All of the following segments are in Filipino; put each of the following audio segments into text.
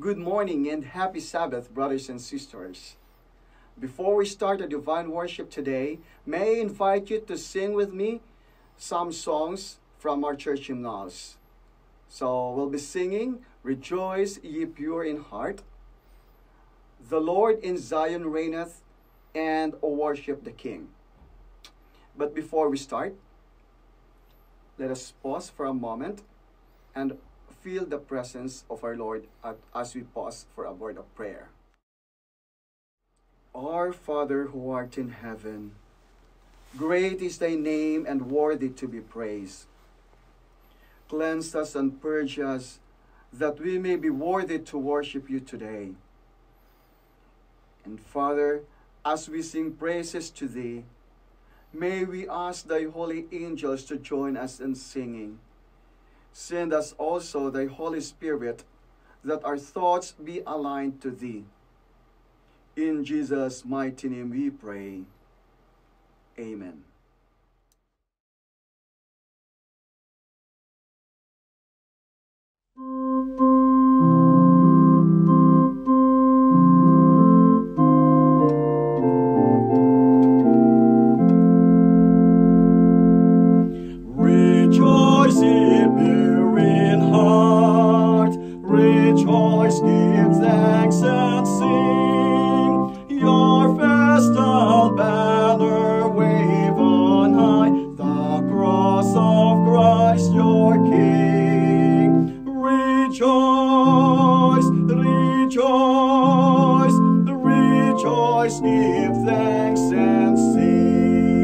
Good morning and happy Sabbath, brothers and sisters. Before we start the divine worship today, may I invite you to sing with me some songs from our church hymnals. So we'll be singing, Rejoice ye pure in heart, The Lord in Zion reigneth, and O worship the King. But before we start, let us pause for a moment and feel the presence of our Lord as we pause for a word of prayer. Our Father who art in heaven, great is thy name and worthy to be praised. Cleanse us and purge us, that we may be worthy to worship you today. And Father, as we sing praises to thee, may we ask thy holy angels to join us in singing. Send us also thy Holy Spirit, that our thoughts be aligned to thee. In Jesus' mighty name we pray. Amen. Christ your King. Rejoice, rejoice, rejoice, give thanks and sing.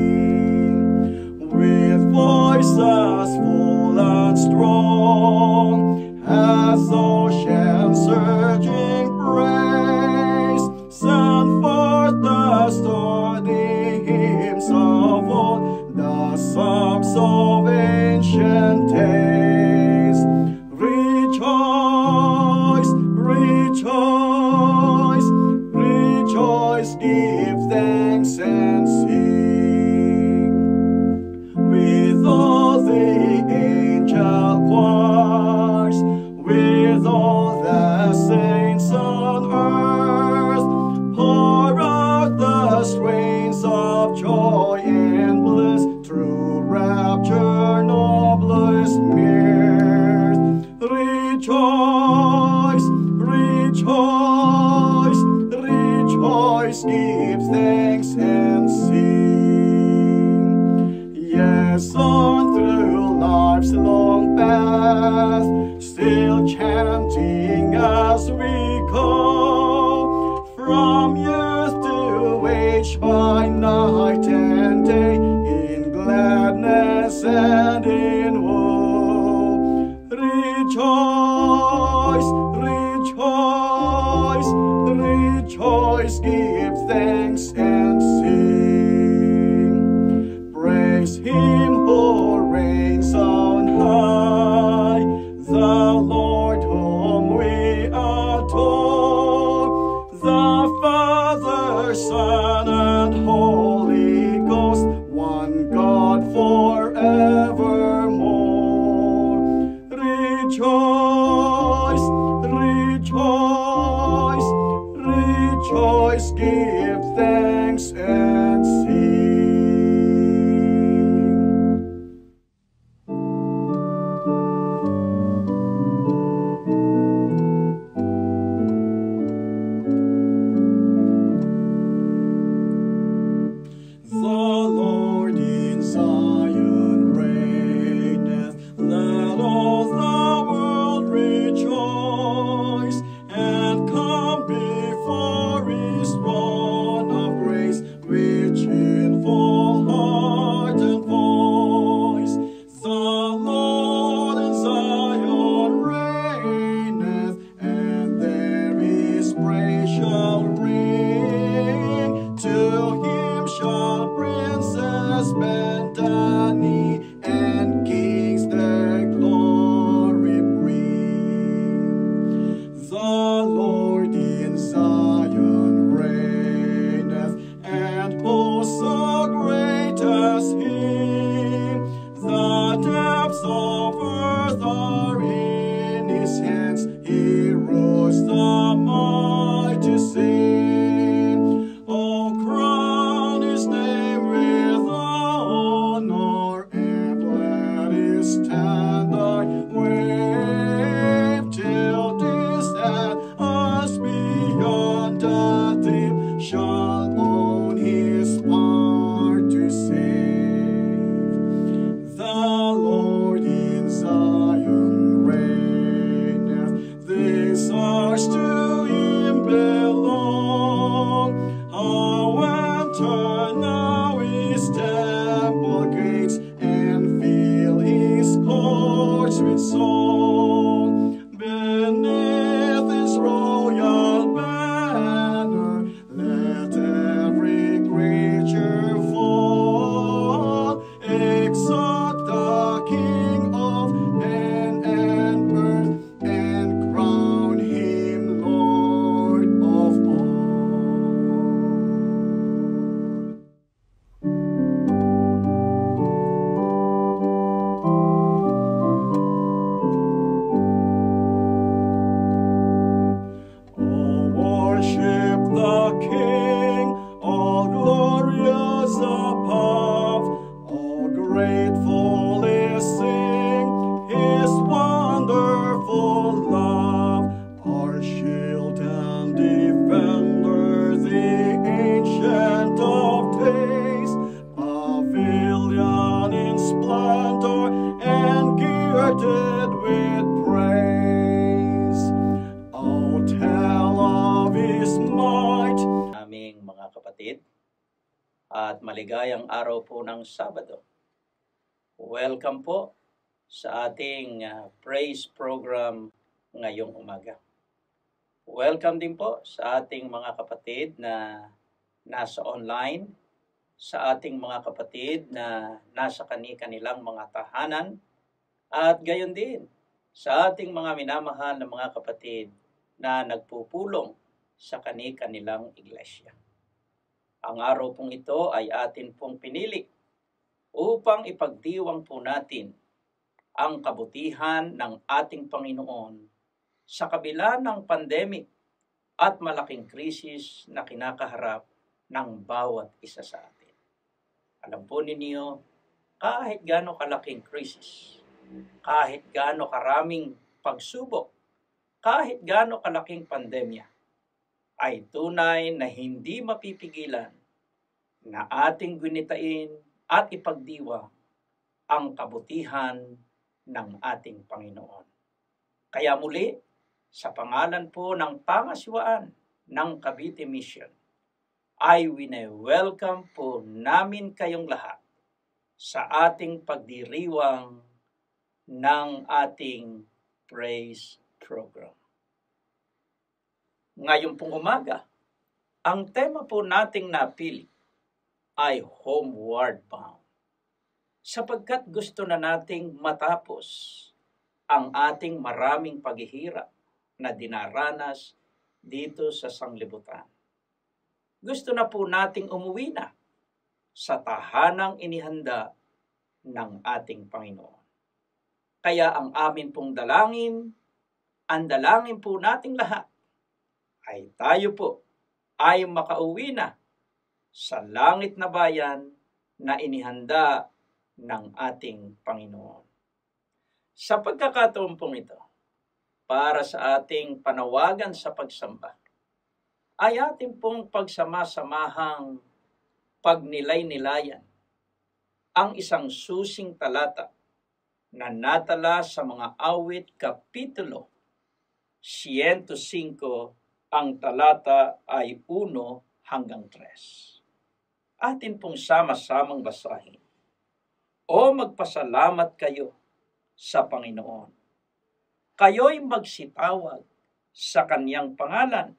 With voices full and strong, as ocean surging praise, send forth the sturdy hymns of old, the psalms of ancient days. Rejoice, rejoice, rejoice, give thanks and sing. With all the angel choirs, with all the saints on earth, pour out the strains of joy and bliss, through rapture noblest mirth. Rejoice, rejoice, rejoice, give thanks and sing. Yes, on through life's long path, still chanting as we go, from youth to age, by night and day, in gladness and in woe. Rejoice, rejoice, rejoice, give thanks and sing. Praise Him who reigns on high, the Lord whom we adore, the Father, Son, and Holy Ghost, one God forevermore. Rejoice, rejoice, rejoice, give thanks and sing. The Lord in Zion reigneth, let all the world rejoice, and come before His throne of grace, with cheerful heart and voice. The Lord in Zion reigneth, and there His praise shall ring. To Him shall princes bend the knee, and kings their glory bring. The Lord in Zion reigneth, and who so great as He? The depths of earth are in His hands, He rules the mighty sea. Oh, crown His name with honor, and let His standard wave, till distant us beyond the deep shall own His power to save. The Lord in Zion reigneth, these ours to Him belong. How enter now His temple gates, and fill His courts with song. Beneath His royal banner, let every creature fall. Exalt the King exalted with praise. Oh, tell of His might. Aming mga kapatid, at maligayang araw po ng Sabado. Welcome po sa ating praise program ngayong umaga. Welcome din po sa ating mga kapatid na nasa online, sa ating mga kapatid na nasa kani-kanilang mga tahanan, at gayon din sa ating mga minamahal na mga kapatid na nagpupulong sa kani-kanilang iglesia. Ang araw pong ito ay atin pong pinili upang ipagdiwang po natin ang kabutihan ng ating Panginoon sa kabila ng pandemic at malaking krisis na kinakaharap ng bawat isa sa atin. Alam po ninyo, kahit gaano kalaking krisis, kahit gaano karaming pagsubok, kahit gaano kalaking pandemya, ay tunay na hindi mapipigilan na ating gunitain at ipagdiwa ang kabutihan ng ating Panginoon. Kaya muli, sa pangalan po ng pangasiwaan ng Cavite Mission, ay wine-welcome po namin kayong lahat sa ating pagdiriwang ng ating praise program. Ngayon pong umaga, ang tema po nating napili ay homeward bound. Sapagkat gusto na nating matapos ang ating maraming paghihirap na dinaranas dito sa sanglibutan. Gusto na po nating umuwi na sa tahanang inihanda ng ating Panginoon. Kaya ang amin pong dalangin, ang dalangin po nating lahat, ay tayo po ay makauwi na sa langit na bayan na inihanda ng ating Panginoon. Sa pagkakataon pong ito, para sa ating panawagan sa pagsamba, ay ating pong pagsama-samahang pagnilay-nilayan ang isang susing talata na natala sa mga awit kapitulo 105, ang talata ay 1 hanggang 3. Atin pong sama-samang basahin. O magpasalamat kayo sa Panginoon. Kayo'y magsitawag sa kaniyang pangalan.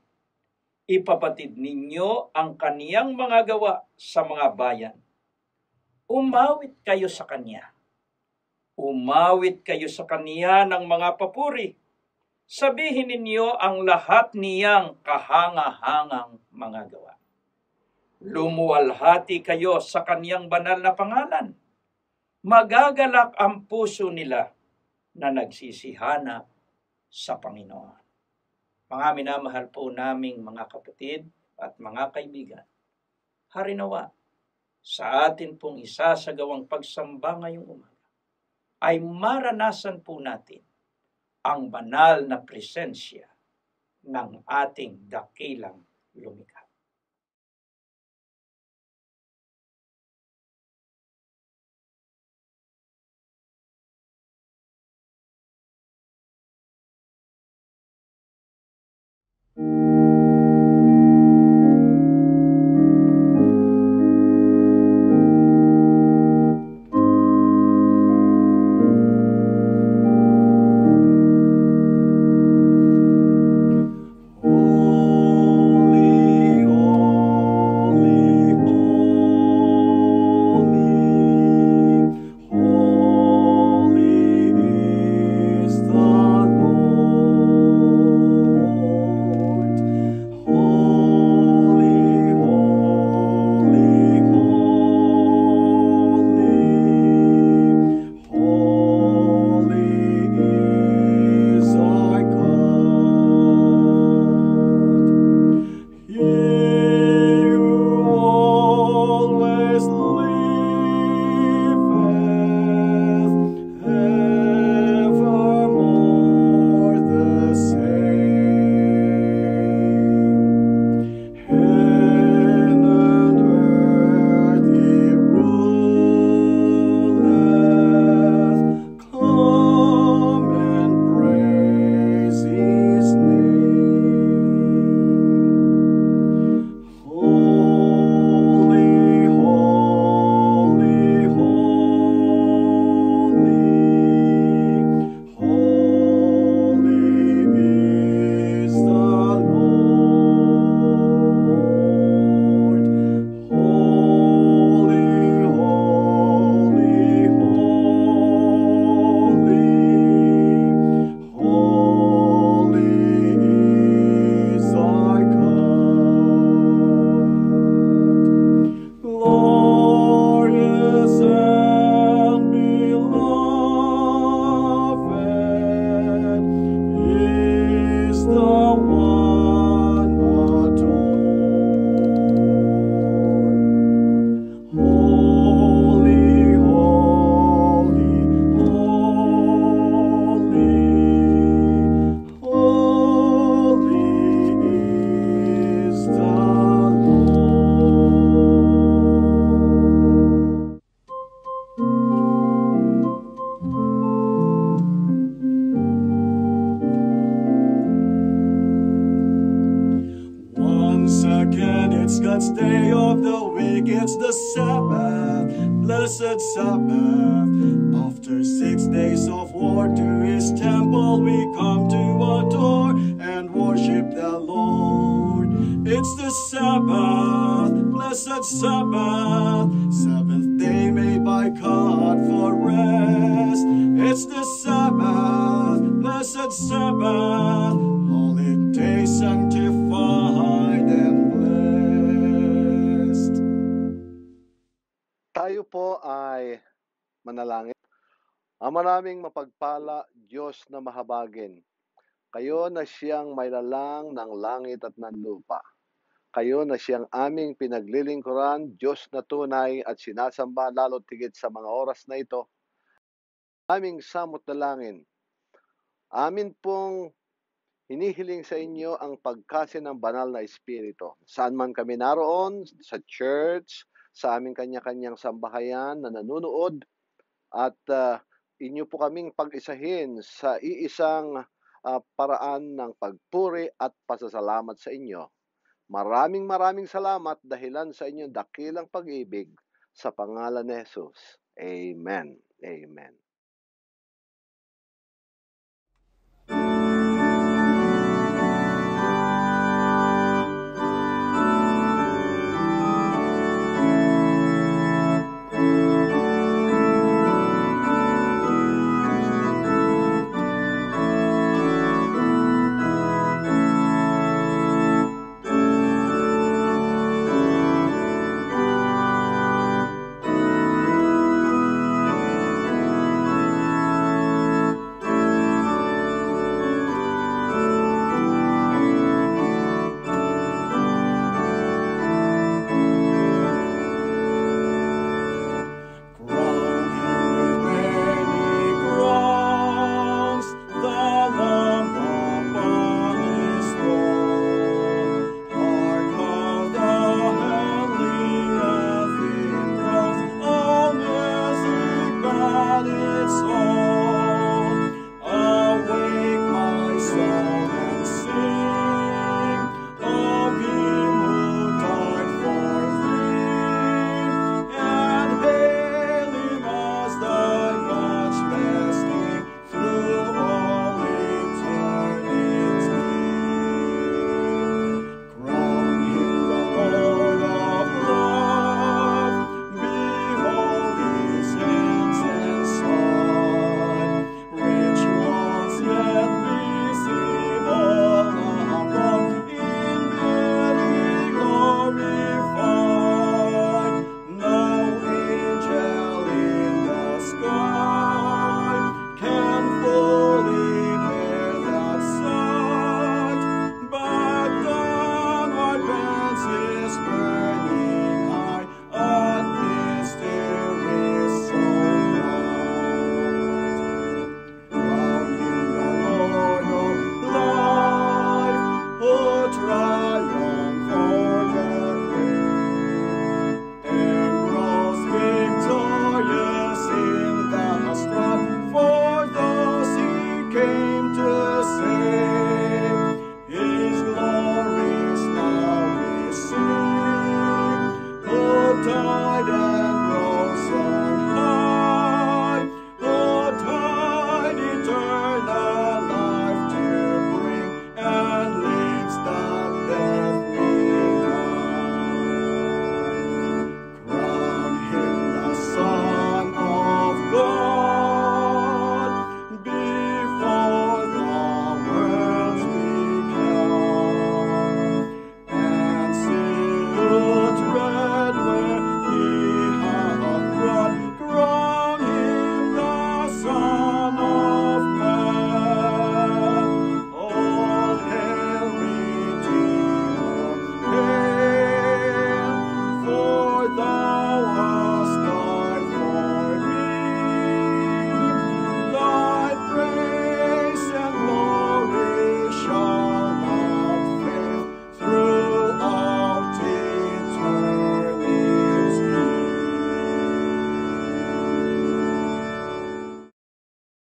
Ipapatid ninyo ang kaniyang mga gawa sa mga bayan. Umawit kayo sa kaniya. Umawit kayo sa kaniya ng mga papuri. Sabihin ninyo ang lahat niyang kahanga-hangang mga gawa. Lumuwalhati kayo sa kaniyang banal na pangalan. Magagalak ang puso nila na nagsisihanap sa Panginoon. Mga minamahal po naming mga kapatid at mga kaibigan, harinawa sa atin pong isasagawang pagsamba ngayong umaga ay maranasan po natin ang banal na presensya ng ating dakilang lumikha. Holy the Sabbath, blessed Sabbath. After 6 days of war, to his temple we come to adore and worship the Lord. It's the Sabbath, blessed Sabbath, seventh day made by God for rest. It's the Sabbath, blessed Sabbath, holy day sanctified and blessed. Tayo po ay manalangin. Ama naming mapagpala, Diyos na mahabagin, kayo na siyang may lalang ng langit at ng lupa. Kayo na siyang aming pinaglilingkuran, Diyos na tunay at sinasamba lalo't tigit sa mga oras na ito. Aming samot dalangin, amin pong hinihiling sa inyo ang pagkasi ng banal na Espiritu. Saan man kami naroon, sa church, sa aming kanya-kanyang sambahayan na nanunood, at inyo po kaming pag-isahin sa iisang paraan ng pagpuri at pasasalamat sa inyo. Maraming salamat dahilan sa inyong dakilang pag-ibig sa pangalan ni Jesus. Amen. Amen.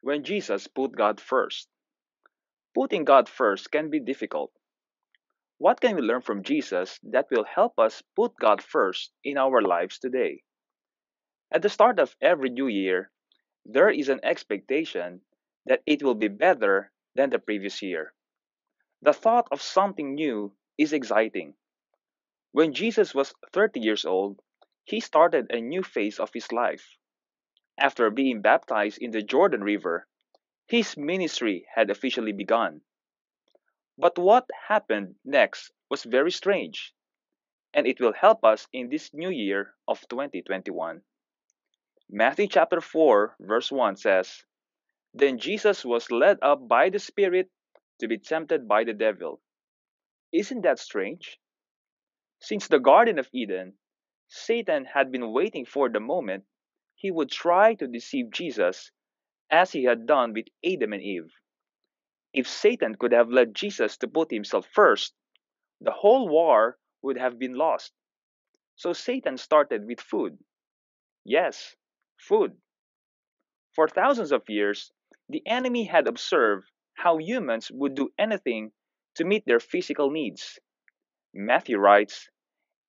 When Jesus put God first. Putting God first can be difficult. What can we learn from Jesus that will help us put God first in our lives today? At the start of every new year, there is an expectation that it will be better than the previous year. The thought of something new is exciting. When Jesus was 30 years old, he started a new phase of his life. After being baptized in the Jordan River, his ministry had officially begun. But what happened next was very strange, and it will help us in this new year of 2021. Matthew chapter 4, verse 1 says, Then Jesus was led up by the Spirit to be tempted by the devil. Isn't that strange? Since the Garden of Eden, Satan had been waiting for the moment he would try to deceive Jesus as he had done with Adam and Eve. If Satan could have led Jesus to put himself first, the whole war would have been lost. So Satan started with food. Yes, food. For thousands of years, the enemy had observed how humans would do anything to meet their physical needs. Matthew writes,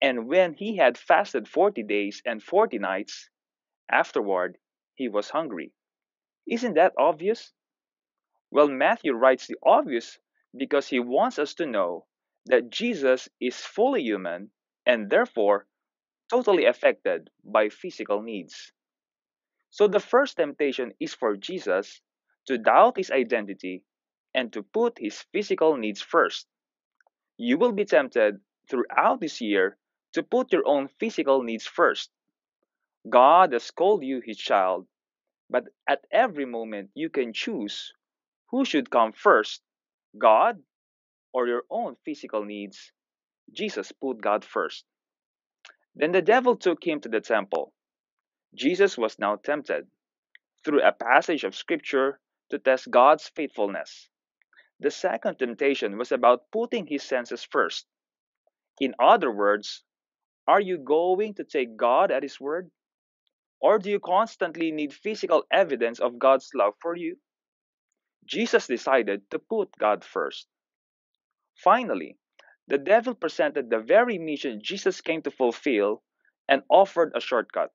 And when he had fasted 40 days and 40 nights, afterward he was hungry. Isn't that obvious? Well, Matthew writes the obvious because he wants us to know that Jesus is fully human and therefore totally affected by physical needs. So the first temptation is for Jesus to doubt his identity and to put his physical needs first. You will be tempted throughout this year to put your own physical needs first. God has called you his child, but at every moment you can choose who should come first, God or your own physical needs. Jesus put God first. Then the devil took him to the temple. Jesus was now tempted through a passage of scripture to test God's faithfulness. The second temptation was about putting his senses first. In other words, are you going to take God at his word? Or do you constantly need physical evidence of God's love for you? Jesus decided to put God first. Finally, the devil presented the very mission Jesus came to fulfill and offered a shortcut.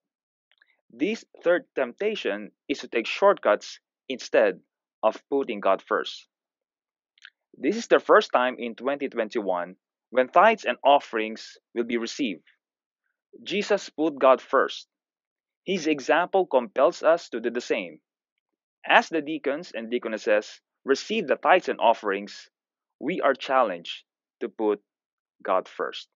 This third temptation is to take shortcuts instead of putting God first. This is the first time in 2021 when tithes and offerings will be received. Jesus put God first. His example compels us to do the same. As the deacons and deaconesses receive the tithes and offerings, we are challenged to put God first.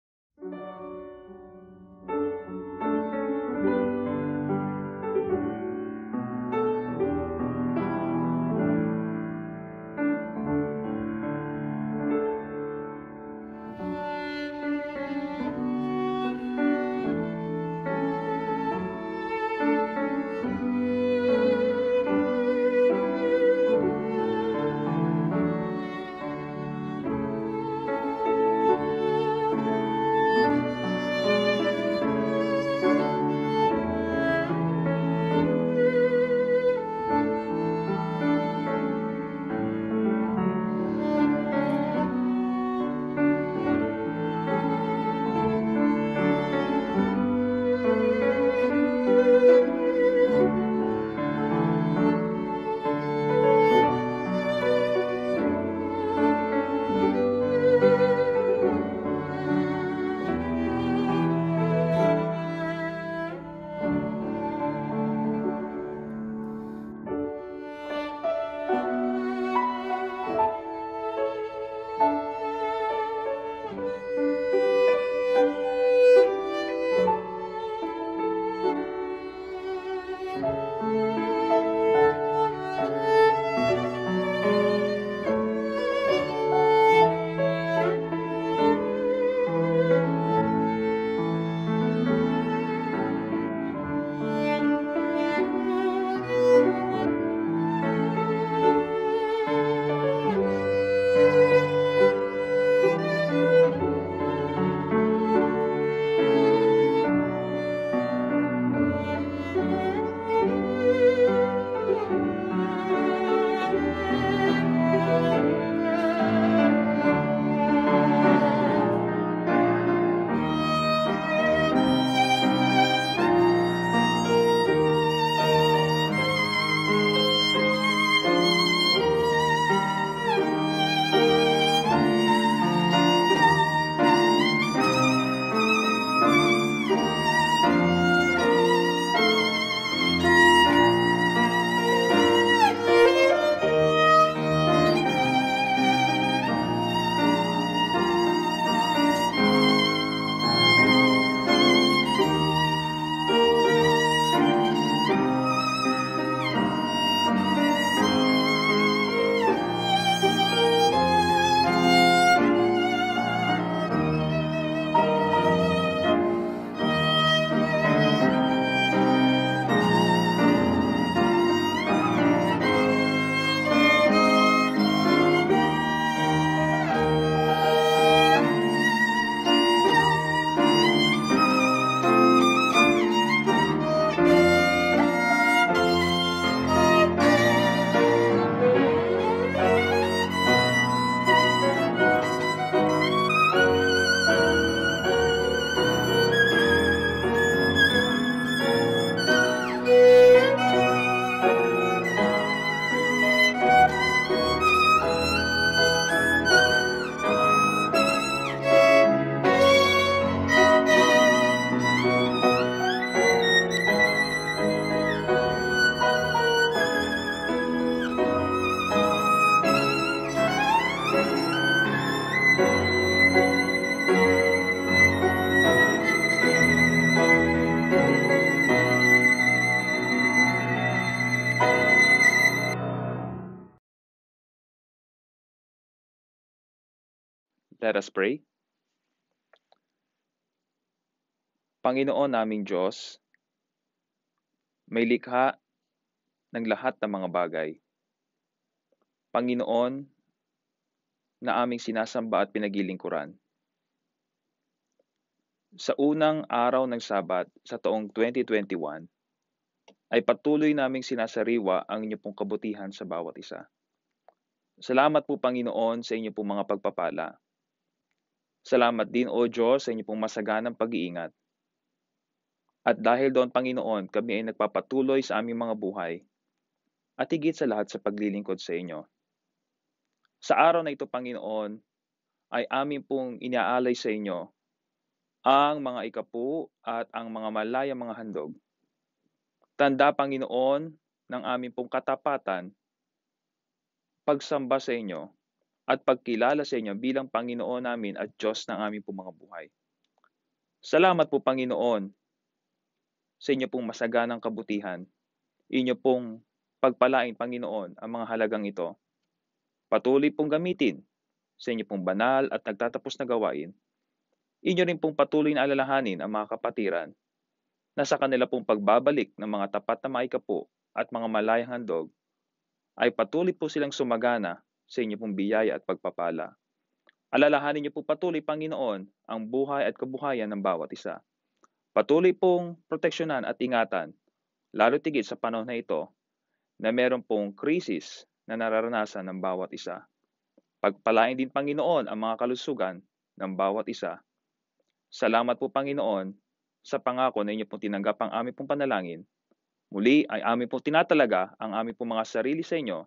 Let us pray. Panginoon naming Diyos, may likha ng lahat ng mga bagay. Panginoon na aming sinasamba at pinagilingkuran. Sa unang araw ng Sabat sa taong 2021, ay patuloy naming sinasariwa ang inyo pong kabutihan sa bawat isa. Salamat po Panginoon sa inyo pong mga pagpapala. Salamat din o Diyos sa inyo pong masaganang pag-iingat. At dahil doon Panginoon, kami ay nagpapatuloy sa aming mga buhay at higit sa lahat sa paglilingkod sa inyo. Sa araw na ito Panginoon, ay amin pong inaalay sa inyo ang mga ikapu at ang mga malayang mga handog. Tanda Panginoon ng aming pong katapatan, pagsamba sa inyo at pagkilala sa inyo bilang Panginoon namin at Diyos ng aming pong mga buhay. Salamat po Panginoon sa inyo pong masaganang kabutihan. Inyo pong pagpalain Panginoon ang mga halagang ito. Patuloy pong gamitin sa inyo pong banal at nagtatapos na gawain. Inyo rin pong patuloy na alalahanin ang mga kapatiran na sa kanila pong pagbabalik ng mga tapat na maikapo at mga malayang handog ay patuloy po silang sumagana sa inyo pong biyaya at pagpapala. Alalahanin niyo po patuloy, Panginoon, ang buhay at kabuhayan ng bawat isa. Patuloy pong proteksyonan at ingatan, lalo tigit sa panahon na ito, na meron pong krisis na nararanasan ng bawat isa. Pagpalain din, Panginoon, ang mga kalusugan ng bawat isa. Salamat po, Panginoon, sa pangako na inyo pong tinanggap ang aming pong panalangin. Muli ay aming pong tinatalaga ang aming pong mga sarili sa inyo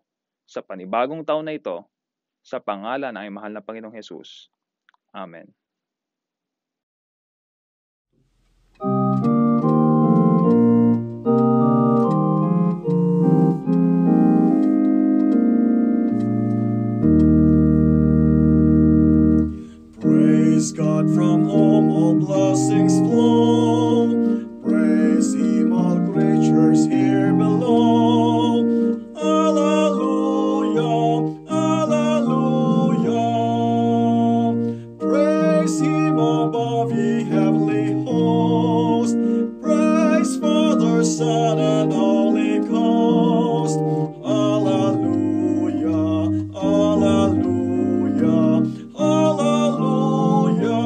sa panibagong taon na ito, sa pangalan ng mahal na Panginoong Hesus. Amen. Praise God from whom all blessings flow. Praise Him, all creatures here below. Alleluia, alleluia. Praise Him above, ye heavenly host. Praise Father, Son, and Holy Ghost. Alleluia, alleluia, alleluia,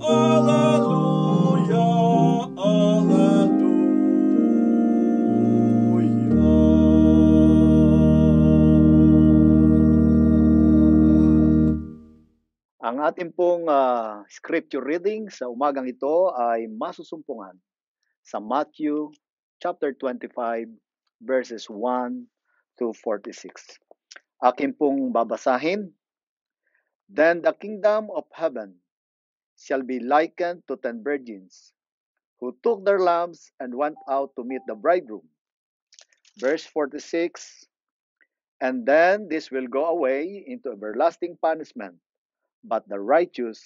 alleluia, alleluia. Ang ating pong scripture reading sa umagang ito ay masusumpungan sa Matthew chapter 25 verses 1 to 46. Akin pong babasahin. Then the kingdom of heaven shall be likened to 10 virgins who took their lamps and went out to meet the bridegroom. Verse 46. And then this will go away into everlasting punishment, but the righteous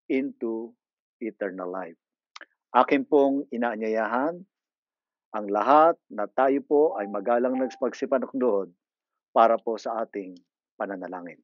into eternal life. Akin pong inaanyayahan ang lahat na tayo po ay magalang nagpagsipanukdoon para po sa ating pananalangin.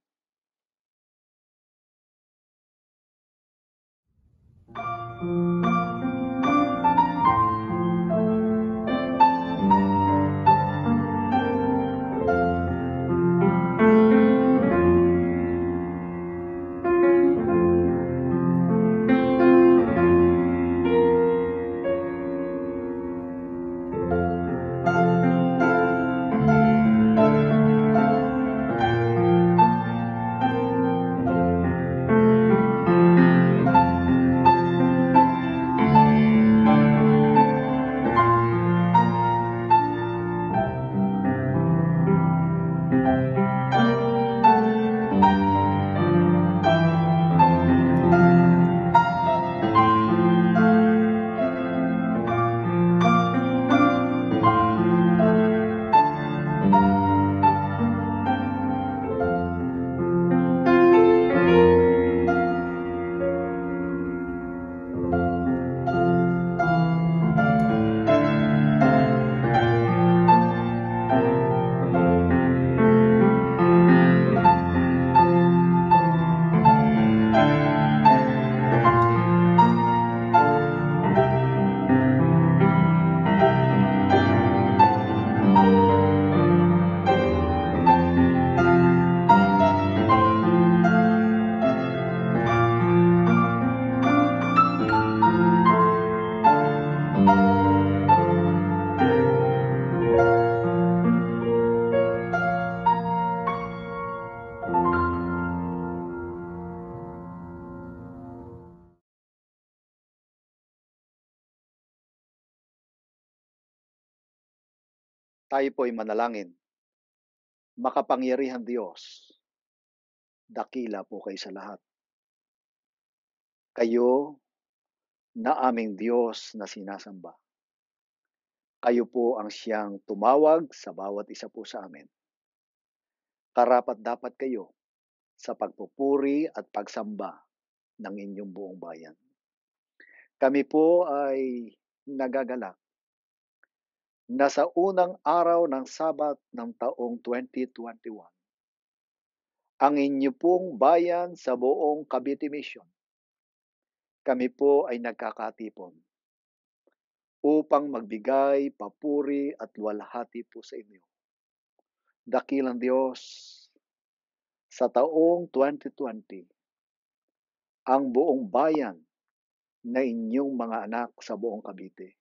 Tayo po'y manalangin. Makapangyarihan Diyos, dakila po kayo sa lahat. Kayo na aming Diyos na sinasamba. Kayo po ang siyang tumawag sa bawat isa po sa amin. Karapat-dapat kayo sa pagpupuri at pagsamba ng inyong buong bayan. Kami po ay nagagalak na sa unang araw ng Sabat ng taong 2021, ang inyo pong bayan sa buong Cavite Mission, kami po ay nagkakatipon upang magbigay papuri at luwalhati po sa inyo. Dakilang Diyos, sa taong 2020, ang buong bayan na inyong mga anak sa buong Cavite,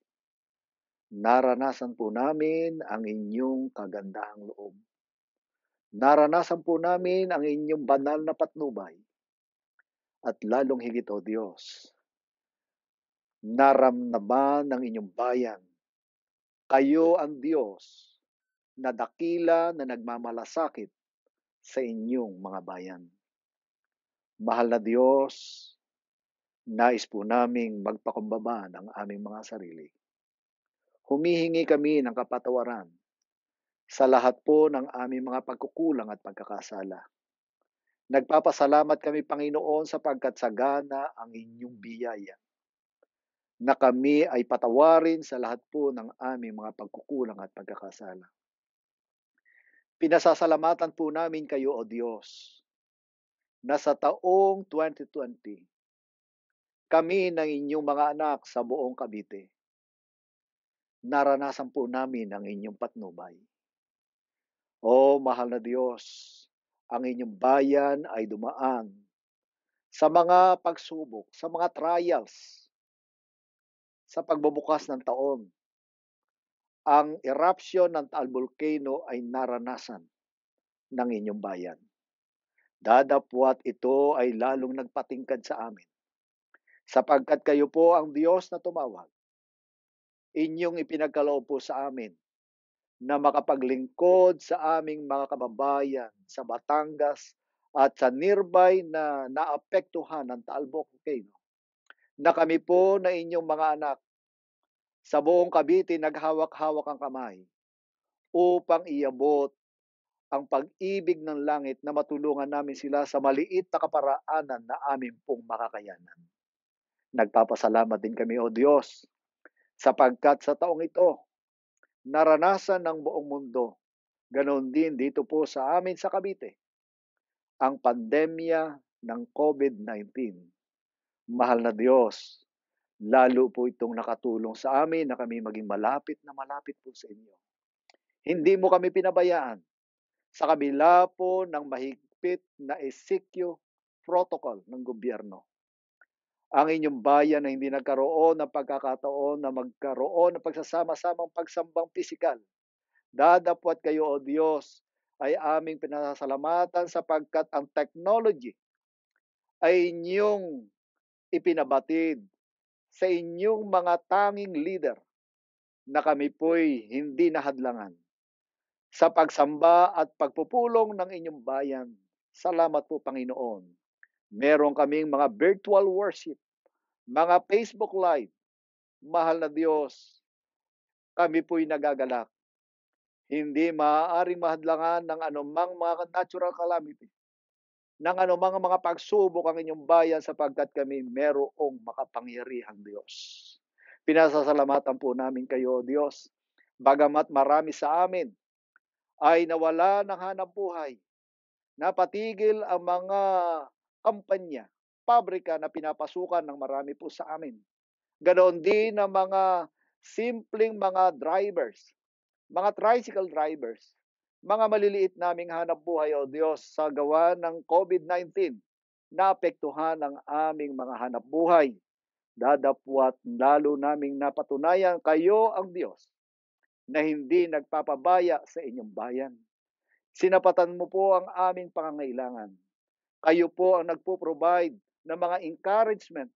naranasan po namin ang inyong kagandahang loob. Naranasan po namin ang inyong banal na patnubay. At lalong higit, O Diyos, naramdaman ng inyong bayan. Kayo ang Diyos na dakila na nagmamalasakit sa inyong mga bayan. Mahal na Diyos, nais po naming magpakumbaba ng aming mga sarili. Humihingi kami ng kapatawaran sa lahat po ng aming mga pagkukulang at pagkakasala. Nagpapasalamat kami, Panginoon, sapagkat sagana ang inyong biyaya na kami ay patawarin sa lahat po ng aming mga pagkukulang at pagkakasala. Pinasasalamatan po namin kayo, O Diyos, na sa taong 2020, kami ng inyong mga anak sa buong Cavite, naranasan po namin ang inyong patnubay. O mahal na Diyos, ang inyong bayan ay dumaan sa mga pagsubok, sa mga trials, sa pagbubukas ng taon. Ang eruption ng Taal Volcano ay naranasan ng inyong bayan. Dadapwat ito ay lalong nagpatingkad sa amin, sapagkat kayo po ang Diyos na tumawag. Inyong ipinagkaloob po sa amin na makapaglingkod sa aming mga kababayan sa Batangas at sa nearby na naapektuhan ng Taal Volcano, na kami po na inyong mga anak sa buong Cavite naghawak-hawak ang kamay upang iabot ang pag-ibig ng langit na matulungan namin sila sa maliit na kaparaanan na amin pong makakayanan. Nagpapasalamat din kami, O Diyos, sapagkat sa taong ito, naranasan ng buong mundo, ganoon din dito po sa amin sa Cavite, ang pandemya ng COVID-19. Mahal na Diyos, lalo po itong nakatulong sa amin na kami maging malapit po sa inyo. Hindi mo kami pinabayaan sa kabila po ng mahigpit na ECQ protocol ng gobyerno. Ang inyong bayan na hindi nagkaroon ng pagkakataon na magkaroon ng pagsasama-samang pagsambang pisikal. Dadapwat kayo, O Diyos, ay aming pinasasalamatan sapagkat ang technology ay inyong ipinabatid sa inyong mga tanging leader na kami po'y hindi nahadlangan sa pagsamba at pagpupulong ng inyong bayan. Salamat po, Panginoon. Meron kaming mga virtual worship, mga Facebook Live. Mahal na Diyos, kami po'y nagagalak. Hindi maaaring mahadlangan ng anumang mga natural calamity, ng anumang mga pagsubok ang inyong bayan sapagkat kami merong makapangyarihang Diyos. Pinasasalamatan po namin kayo, Diyos, bagamat marami sa amin ay nawala ng hanap buhay, napatigil ang mga kampanya, pabrika na pinapasukan ng marami po sa amin. Ganoon din ang mga simpleng mga drivers, mga tricycle drivers, mga maliliit naming hanap buhay, O Diyos, sa gawa ng COVID-19, naapektuhan ang aming mga hanap buhay. Dadapwat lalo naming napatunayan kayo ang Diyos na hindi nagpapabaya sa inyong bayan. Sinapatan mo po ang aming pangangailangan. Kayo po ang nagpo-provide ng mga encouragement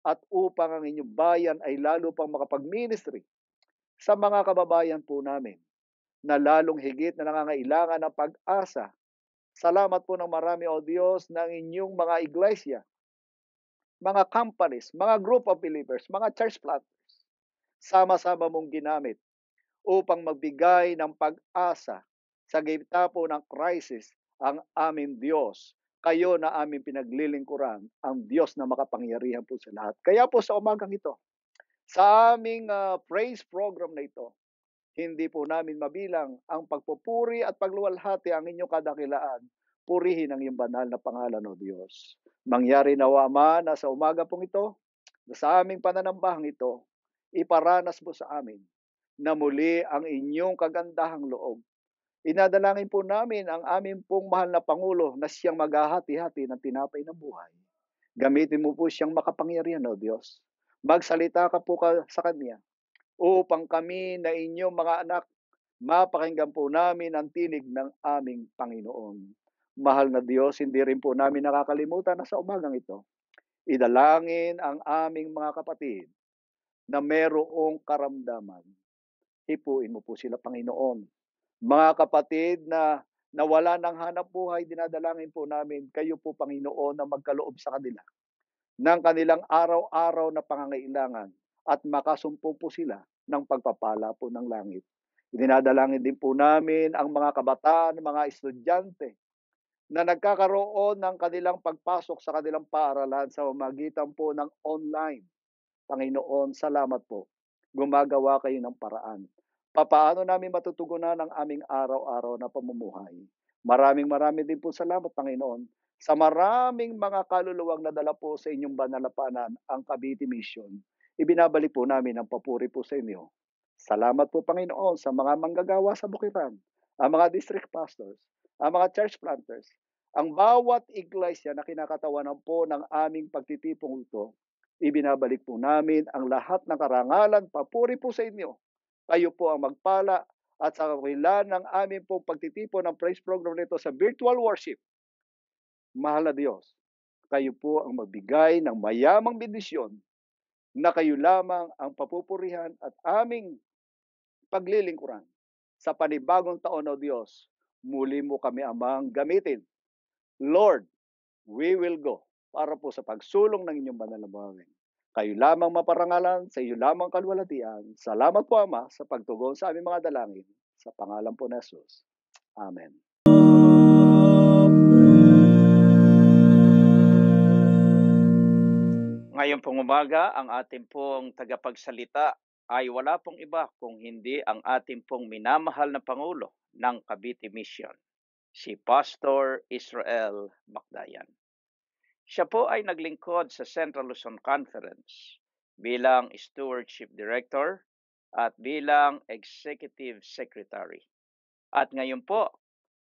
at upang ang inyong bayan ay lalo pang makapag-ministry sa mga kababayan po namin na lalong higit na nangangailangan ng pag-asa. Salamat po ng marami, O Diyos, ng inyong mga iglesia, mga companies, mga group of believers, mga church planters, sama-sama mong ginamit upang magbigay ng pag-asa sa gitna po ng crisis ang aming Diyos. Kayo na aming pinaglilingkuran, ang Diyos na makapangyarihan po sa lahat. Kaya po sa umagang ito, sa aming praise program na ito, hindi po namin mabilang ang pagpupuri at pagluwalhati ang inyong kadakilaan. Purihin ang iyong banal na pangalan, O Diyos. Mangyari nawa, Ama, na sa umaga pong ito, na sa aming pananambahang ito, iparanas mo sa amin na muli ang inyong kagandahang loob. Inadalangin po namin ang aming pong mahal na Pangulo na siyang maghahati-hati ng tinapay ng buhay. Gamitin mo po siyang makapangyarihan, O Diyos. Magsalita ka po sa Kanya upang kami na inyong mga anak, mapakinggan po namin ang tinig ng aming Panginoon. Mahal na Diyos, hindi rin po namin nakakalimutan na sa umagang ito, idalangin ang aming mga kapatid na merong karamdaman. Hipuin mo po sila, Panginoon. Mga kapatid na nawala ng hanap buhay, dinadalangin po namin kayo po, Panginoon, na magkaloob sa kanila ng kanilang araw-araw na pangangailangan at makasumpong po sila ng pagpapala po ng langit. Dinadalangin din po namin ang mga kabataan, mga estudyante na nagkakaroon ng kanilang pagpasok sa kanilang paaralan sa pamamagitan po ng online. Panginoon, salamat po. Gumagawa kayo ng paraan. Papaano namin matutugunan ang aming araw-araw na pamumuhay? Maraming din po salamat, Panginoon, sa maraming mga kaluluwang nadala po sa inyong banalapanan ang Cavite Mission. Ibinabalik po namin ang papuri po sa inyo. Salamat po, Panginoon, sa mga manggagawa sa Bukidnon, ang mga district pastors, ang mga church planters, ang bawat iglesia na kinakatawanan po ng aming pagtitipong ito. Ibinabalik po namin ang lahat ng karangalan, papuri po sa inyo. Kayo po ang magpala at sa kawilan ng aming pong pagtitipon ng praise program nito sa virtual worship. Mahal na Diyos, kayo po ang magbigay ng mayamang bendisyon na kayo lamang ang papupurihan at aming paglilingkuran. Sa panibagong taon, O Diyos, muli mo kami amang gamitin. Lord, we will go para po sa pagsulong ng inyong banal na buhay. Kayo lamang maparangalan, sa iyo lamang kalwalatian. Salamat po, Ama, sa pagtugon sa aming mga dalangin. Sa pangalan po ni Jesus. Amen. Ngayon pong umaga, ang ating pong tagapagsalita ay wala pong iba kung hindi ang ating pong minamahal na Pangulo ng Cavite Mission, si Pastor Israel Macdayan. Siya po ay naglingkod sa Central Luzon Conference bilang Stewardship Director at bilang Executive Secretary. At ngayon po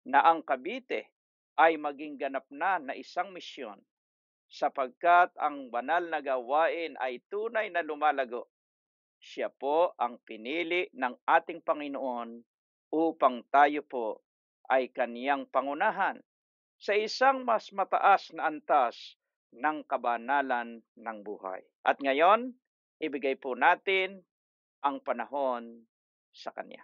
na ang Cavite ay maging ganap na isang misyon sapagkat ang banal na gawain ay tunay na lumalago. Siya po ang pinili ng ating Panginoon upang tayo po ay kaniyang pangunahan sa isang mas mataas na antas ng kabanalan ng buhay. At ngayon, ibigay po natin ang panahon sa Kanya.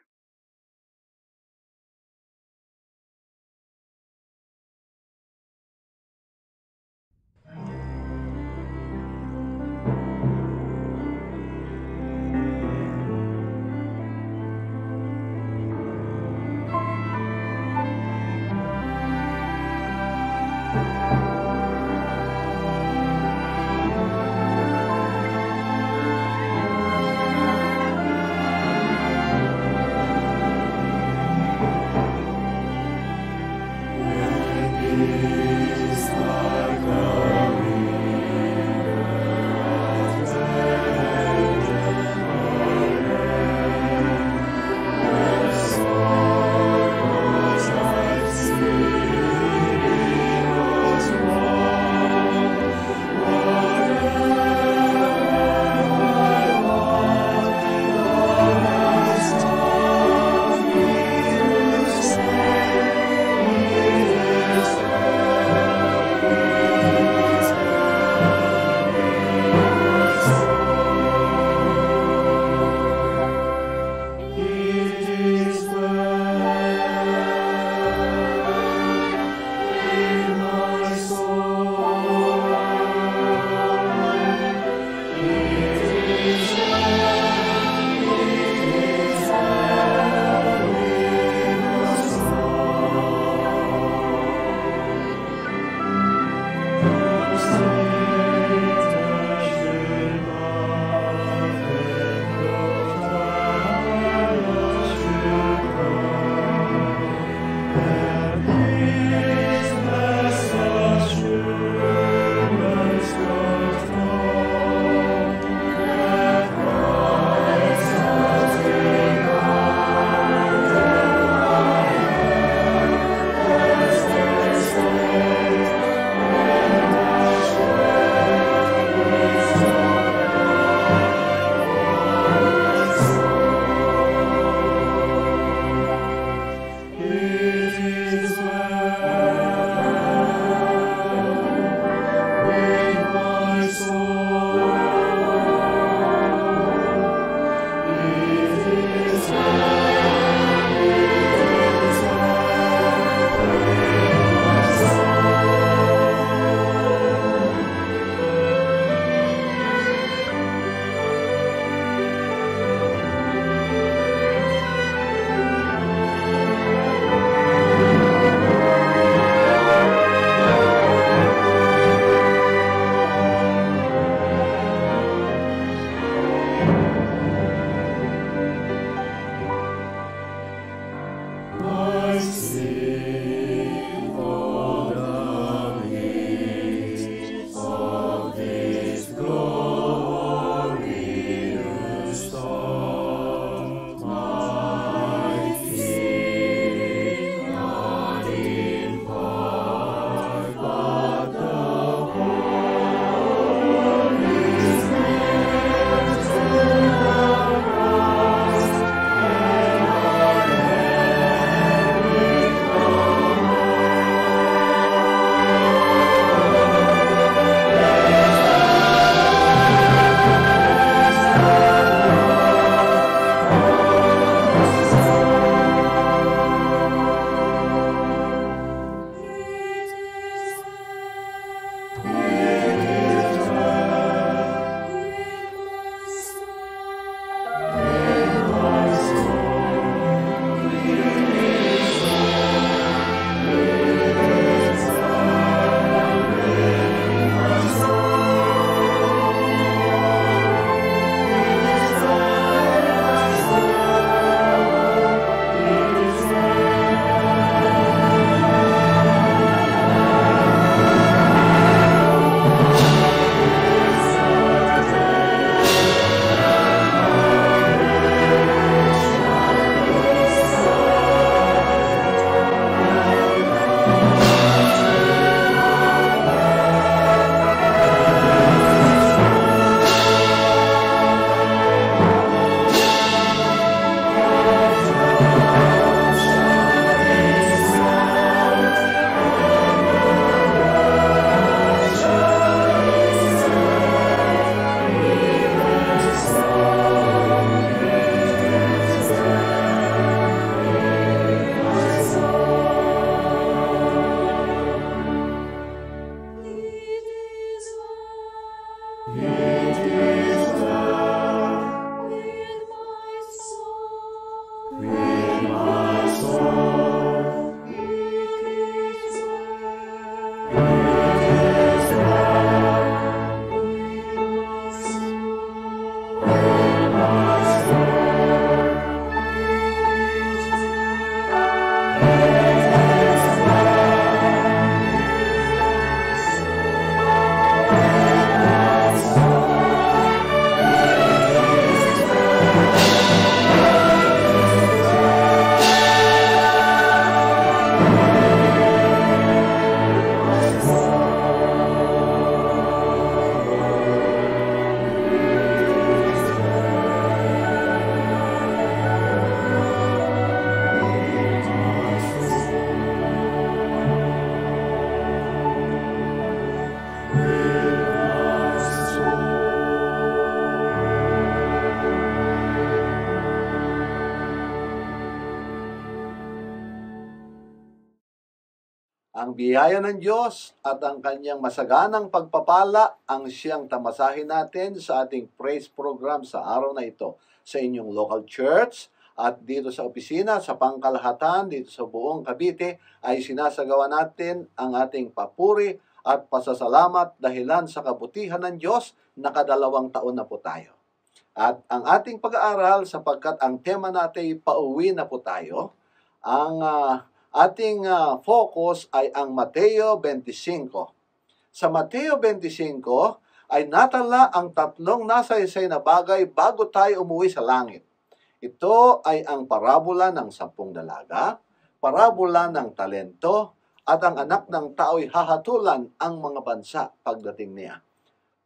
Ang biyaya ng Diyos at ang kanyang masaganang pagpapala ang siyang tamasahin natin sa ating praise program sa araw na ito. Sa inyong local church at dito sa opisina, sa pangkalahatan, dito sa buong Cavite, ay sinasagawa natin ang ating papuri at pasasalamat dahilan sa kabutihan ng Diyos. Nakadalawang taon na po tayo. At ang ating pag-aaral, sapagkat ang tema natin pauwi na po tayo, ang ating focus ay ang Mateo 25. Sa Mateo 25 ay natala ang tatlong nasaysay na bagay bago tayo umuwi sa langit. Ito ay ang parabola ng 10 dalaga, parabola ng talento, at ang anak ng tao'y hahatulan ang mga bansa pagdating niya.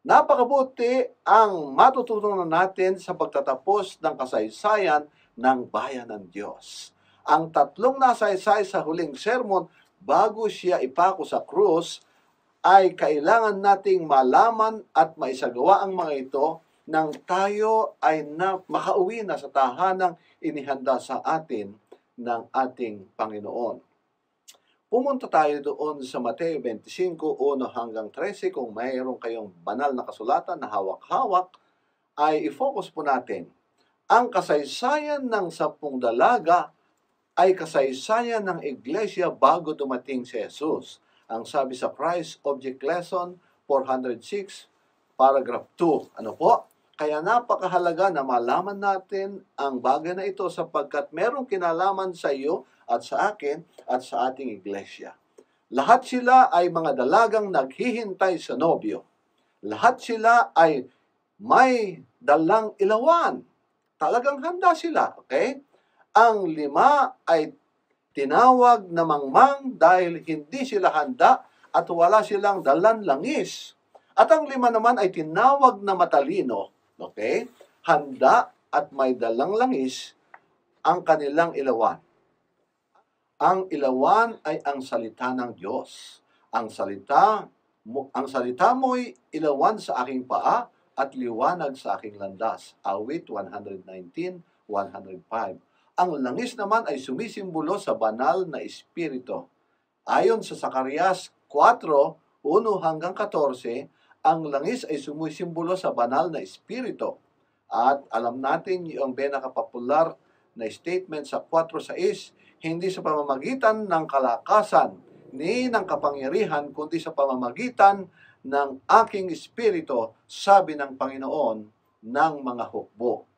Napakabuti ang matututunan natin sa pagtatapos ng kasaysayan ng bayan ng Diyos. Ang tatlong nasaysay sa huling sermon bago siya ipako sa krus ay kailangan nating malaman at maisagawa ang mga ito nang tayo ay makauwi na sa tahanang inihanda sa atin ng ating Panginoon. Pumunta tayo doon sa Mateo 25, 1 hanggang 13. Kung mayroon kayong banal na kasulatan na hawak-hawak, ay i-focus po natin. Ang kasaysayan ng 10 dalaga ay kasaysayan ng iglesia bago dumating si Jesus. Ang sabi sa Christ Object Lesson 406, paragraph 2. Ano po? Kaya napakahalaga na malaman natin ang bagay na ito sapagkat merong kinalaman sa iyo at sa akin at sa ating iglesia. Lahat sila ay mga dalagang naghihintay sa nobyo. Lahat sila ay may dalang ilawan. Talagang handa sila, okay? Ang 5 ay tinawag na mangmang dahil hindi sila handa at wala silang dalang langis. At ang 5 naman ay tinawag na matalino, okay? Handa at may dalang langis ang kanilang ilawan. Ang ilawan ay ang salita ng Diyos. Ang salita mo'y ilawan sa aking paa at liwanag sa aking landas. Awit 119, 105. Ang langis naman ay sumisimbolo sa banal na espiritu. Ayon sa Zacarias 4, 1 hanggang 14, ang langis ay sumisimbolo sa banal na espiritu. At alam natin yung pinakapopular na statement sa 4:6, hindi sa pamamagitan ng kalakasan ni ng kapangyarihan, kundi sa pamamagitan ng aking espiritu, sabi ng Panginoon ng mga hukbo.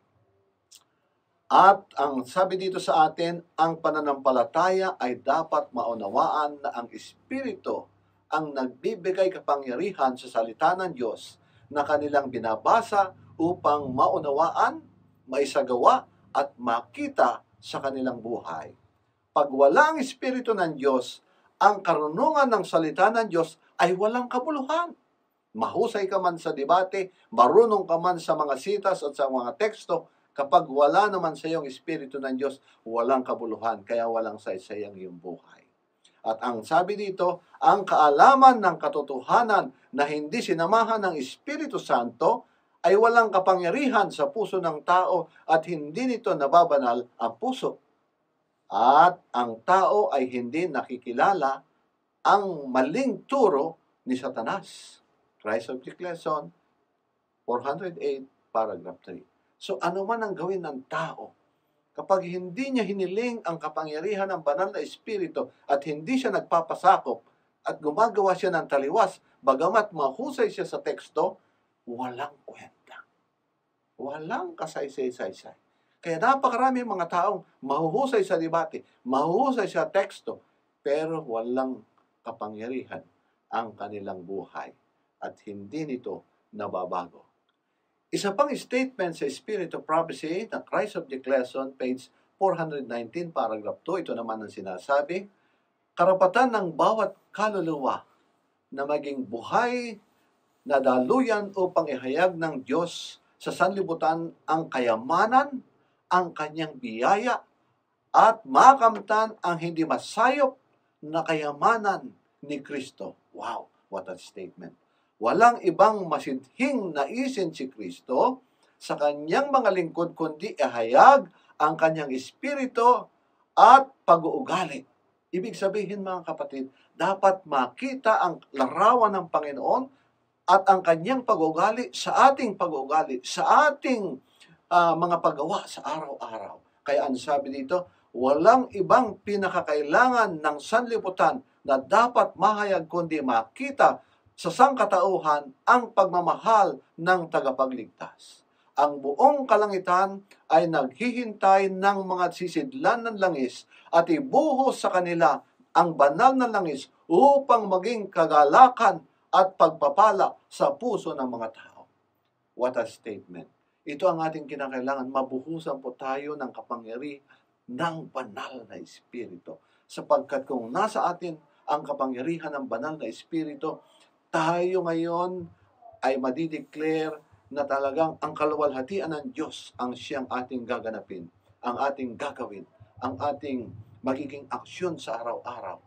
At ang sabi dito sa atin, ang pananampalataya ay dapat maunawaan na ang espiritu ang nagbibigay kapangyarihan sa salita ng Diyos na kanilang binabasa upang maunawaan, maisagawa at makita sa kanilang buhay. Pag wala ang Espiritu ng Diyos, ang karunungan ng salita ng Diyos ay walang kabuluhan. Mahusay ka man sa debate, marunong ka man sa mga sitas at sa mga teksto, kapag wala naman sa iyong Espiritu ng Diyos, walang kabuluhan, kaya walang saysayang iyong buhay. At ang sabi dito, ang kaalaman ng katotohanan na hindi sinamahan ng Espiritu Santo ay walang kapangyarihan sa puso ng tao at hindi nito nababanal ang puso. At ang tao ay hindi nakikilala ang maling turo ni Satanas. Christ Object Lesson 408, paragraph 3. So ano man ang gawin ng tao, kapag hindi niya hiniling ang kapangyarihan ng banal na espiritu at hindi siya nagpapasakop at gumagawa siya ng taliwas, bagamat mahusay siya sa teksto, walang kwenta. Walang kasaysay-saysay. Kaya napakarami mga taong mahuhusay sa debate, mahuhusay sa teksto, pero walang kapangyarihan ang kanilang buhay at hindi nito nababago. Isa pang statement sa Spirit of Prophecy na Christ Object Lesson, page 419, paragraph 2, ito naman ang sinasabi, karapatan ng bawat kaluluwa na maging buhay na daluyan upang ihayag ng Diyos sa sanlibutan ang kayamanan, ang kanyang biyaya, at makamtan ang hindi masayop na kayamanan ni Kristo. Wow, what a statement. Walang ibang masidhing naisin si Kristo sa kanyang mga lingkod kundi ihayag ang kanyang espiritu at pag-uugali. Ibig sabihin mga kapatid, dapat makita ang larawan ng Panginoon at ang kanyang pag-uugali sa ating pag-uugali, sa ating mga paggawa sa araw-araw. Kaya ang sabi dito, walang ibang pinakakailangan ng sanlibutan na dapat mahayag kundi makita sa sangkatauhan ang pagmamahal ng tagapagligtas. Ang buong kalangitan ay naghihintay ng mga sisidlan ng langis at ibuhos sa kanila ang banal na langis upang maging kagalakan at pagpapala sa puso ng mga tao. What a statement. Ito ang ating kinakailangan. Mabuhusan po tayo ng kapangyarihan ng banal na Espiritu. Sapagkat kung nasa atin ang kapangyarihan ng banal na Espiritu, tayo ngayon ay madideclare na talagang ang kaluwalhatian ng Diyos ang siyang ating gaganapin, ang ating gagawin, ang ating magiging aksyon sa araw-araw.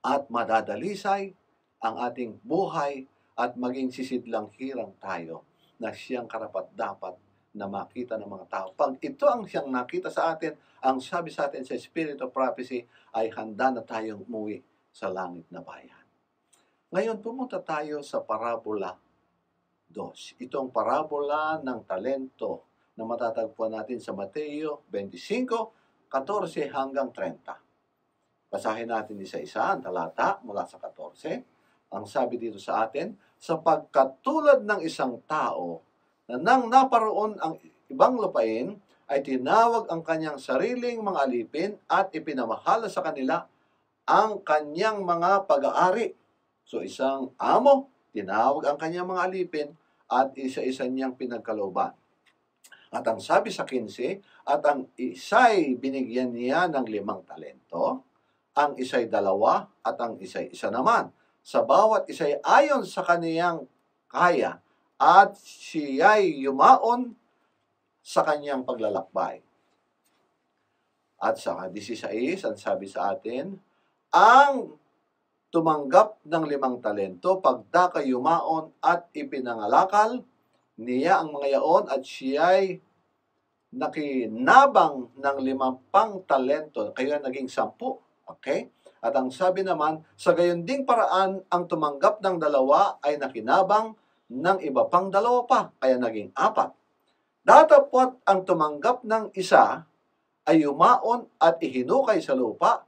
At madadalisay ang ating buhay at maging sisidlang hirang tayo na siyang karapat-dapat na makita ng mga tao. Pag ito ang siyang nakita sa atin, ang sabi sa atin sa Spirit of Prophecy ay handa na tayong umuwi sa langit na bayan. Ngayon, pumunta tayo sa parabola 2. Itong parabola ng talento na matatagpuan natin sa Mateo 25, 14 hanggang 30. Basahin natin isa-isa ang talata mula sa 14. Ang sabi dito sa atin, sapagkat tulad ng isang tao na nang naparoon ang ibang lupain, ay tinawag ang kanyang sariling mga alipin at ipinamahala sa kanila ang kanyang mga pag-aari. So isang amo, tinawag ang kanyang mga alipin at isa-isa niyang pinagkalooban. At ang sabi sa 15, at ang isa'y binigyan niya ng 5 talento, ang isa'y 2, at ang isa'y 1 naman. Sa bawat isa'y ayon sa kaniyang kaya, at siya'y yumaon sa kanyang paglalakbay. At sa 16, ang sabi sa atin, ang tumanggap ng 5 talento, pagdaka yumaon at ipinangalakal niya ang mga yaon at siya'y nakinabang ng 5 talento, kaya naging 10. Okay? At ang sabi naman, sa gayon ding paraan, ang tumanggap ng 2 ay nakinabang ng iba pang 2 pa, kaya naging 4. Datapwat ang tumanggap ng 1 ay yumaon at ihinukay sa lupa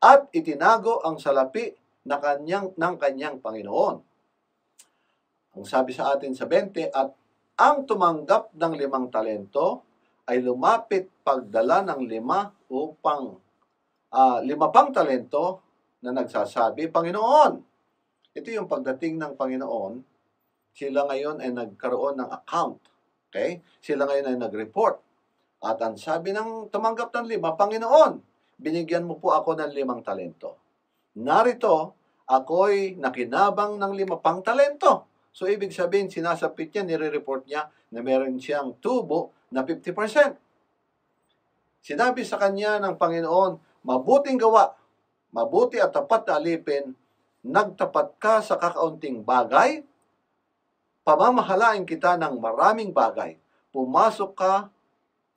at itinago ang salapi ng kanyang Panginoon. Ang sabi sa atin sa 20, at ang tumanggap ng 5 talento ay lumapit pagdala ng 5 upang 5 pang talento na nagsasabi, Panginoon. Ito yung pagdating ng Panginoon, sila ngayon ay nagkaroon ng account. Okay? Sila ngayon ay nag-report. At ang sabi ng tumanggap ng 5, Panginoon, binigyan mo po ako ng 5 talento. Narito, ako'y nakinabang ng 5 pang talento. So, ibig sabihin, sinasapit niya, nire-report niya na meron siyang tubo na 50%. Sinabi sa kanya ng Panginoon, mabuting gawa, mabuti at tapat na alipin, nagtapat ka sa kakaunting bagay, pamamahalain kita ng maraming bagay, pumasok ka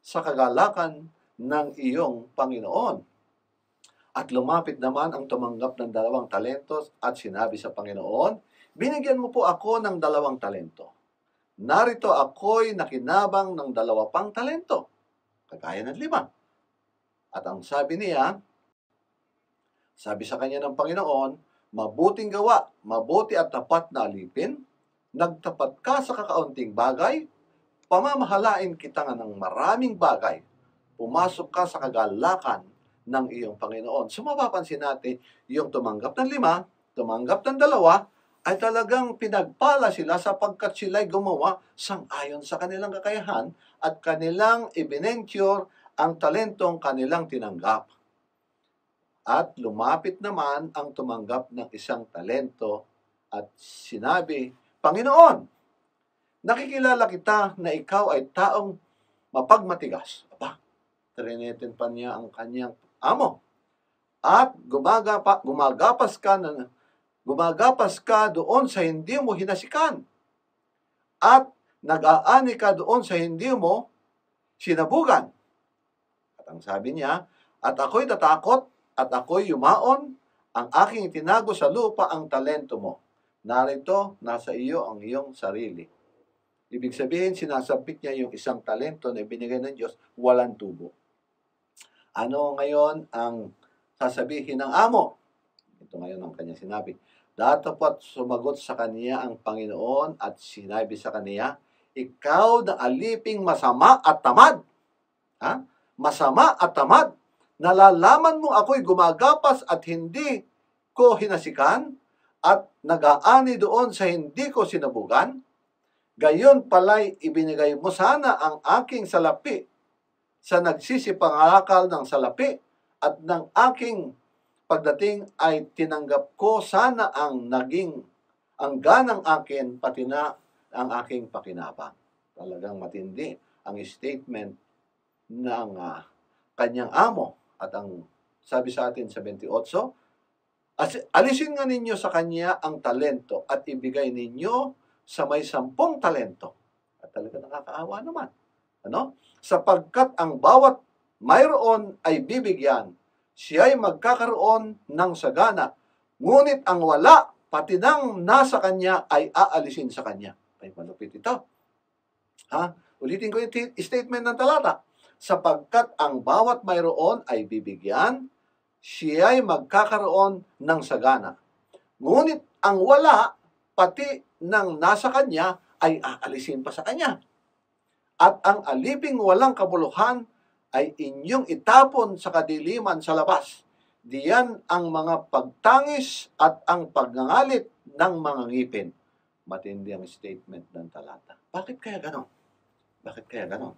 sa kagalakan ng iyong Panginoon. At lumapit naman ang tumanggap ng 2 talento at sinabi sa Panginoon, binigyan mo po ako ng 2 talento. Narito ako'y nakinabang ng 2 pang talento, kagaya ng 5. At ang sabi niya, sabi sa kanya ng Panginoon, mabuting gawa, mabuti at tapat na alipin, nagtapat ka sa kakaunting bagay, pamamahalain kita nga ng maraming bagay, pumasok ka sa kagalakan ng iyong Panginoon. So mapapansin natin, yung tumanggap ng 5, tumanggap ng 2, ay talagang pinagpala sila sapagkat sila'y gumawa sang-ayon sa kanilang kakayahan at kanilang ibinenture ang talentong kanilang tinanggap. At lumapit naman ang tumanggap ng 1 talento at sinabi, Panginoon, nakikilala kita na ikaw ay taong mapagmatigas. Aba, trinitin pa niya ang kanyang amo. At gumagapas ka doon sa hindi mo hinasikan. At nag-aani ka doon sa hindi mo sinabugan. At ang sabi niya, at ako'y tatakot, at ako'y yumaon, Ang aking itinago sa lupa ang talento mo. Narito, nasa iyo ang iyong sarili. Ibig sabihin, sinasabit niya yung isang talento na ibinigay ng Diyos, walang tubo. Ano ngayon ang sasabihin ng amo? Ito ngayon ang kanyang sinabi. Datapot sumagot sa kaniya ang Panginoon at sinabi sa kaniya, ikaw na aliping masama at tamad. Ha? Masama at tamad. Nalalaman mo ako'y gumagapas at hindi ko hinasikan at nag-aani doon sa hindi ko sinabugan. Gayon pala'y ibinigay mo sana ang aking salapi sa nagsisipangakal ng salapi at ng aking pagdating ay tinanggap ko sana ang ganang akin pati na ang aking pakinabang. Talagang matindi ang statement ng kanyang amo. At ang sabi sa atin sa 28, alisin nga ninyo sa kanya ang talento at ibigay ninyo sa may 10 talento. At talaga nakakaawa naman. Ano? Sapagkat ang bawat mayroon ay bibigyan, siya'y magkakaroon ng sagana. Ngunit ang wala, pati nang nasa kanya, ay aalisin sa kanya. Ay malupit ito. Ulitin ko yung statement ng talata. Sapagkat ang bawat mayroon ay bibigyan, siya'y magkakaroon ng sagana. Ngunit ang wala, pati nang nasa kanya, ay aalisin pa sa kanya. At ang aliping walang kabuluhan ay inyong itapon sa kadiliman sa labas. Diyan ang mga pagtangis at ang pagngangalit ng mga ngipin. Matindi ang statement ng talata. Bakit kaya ganon? Bakit kaya ganon?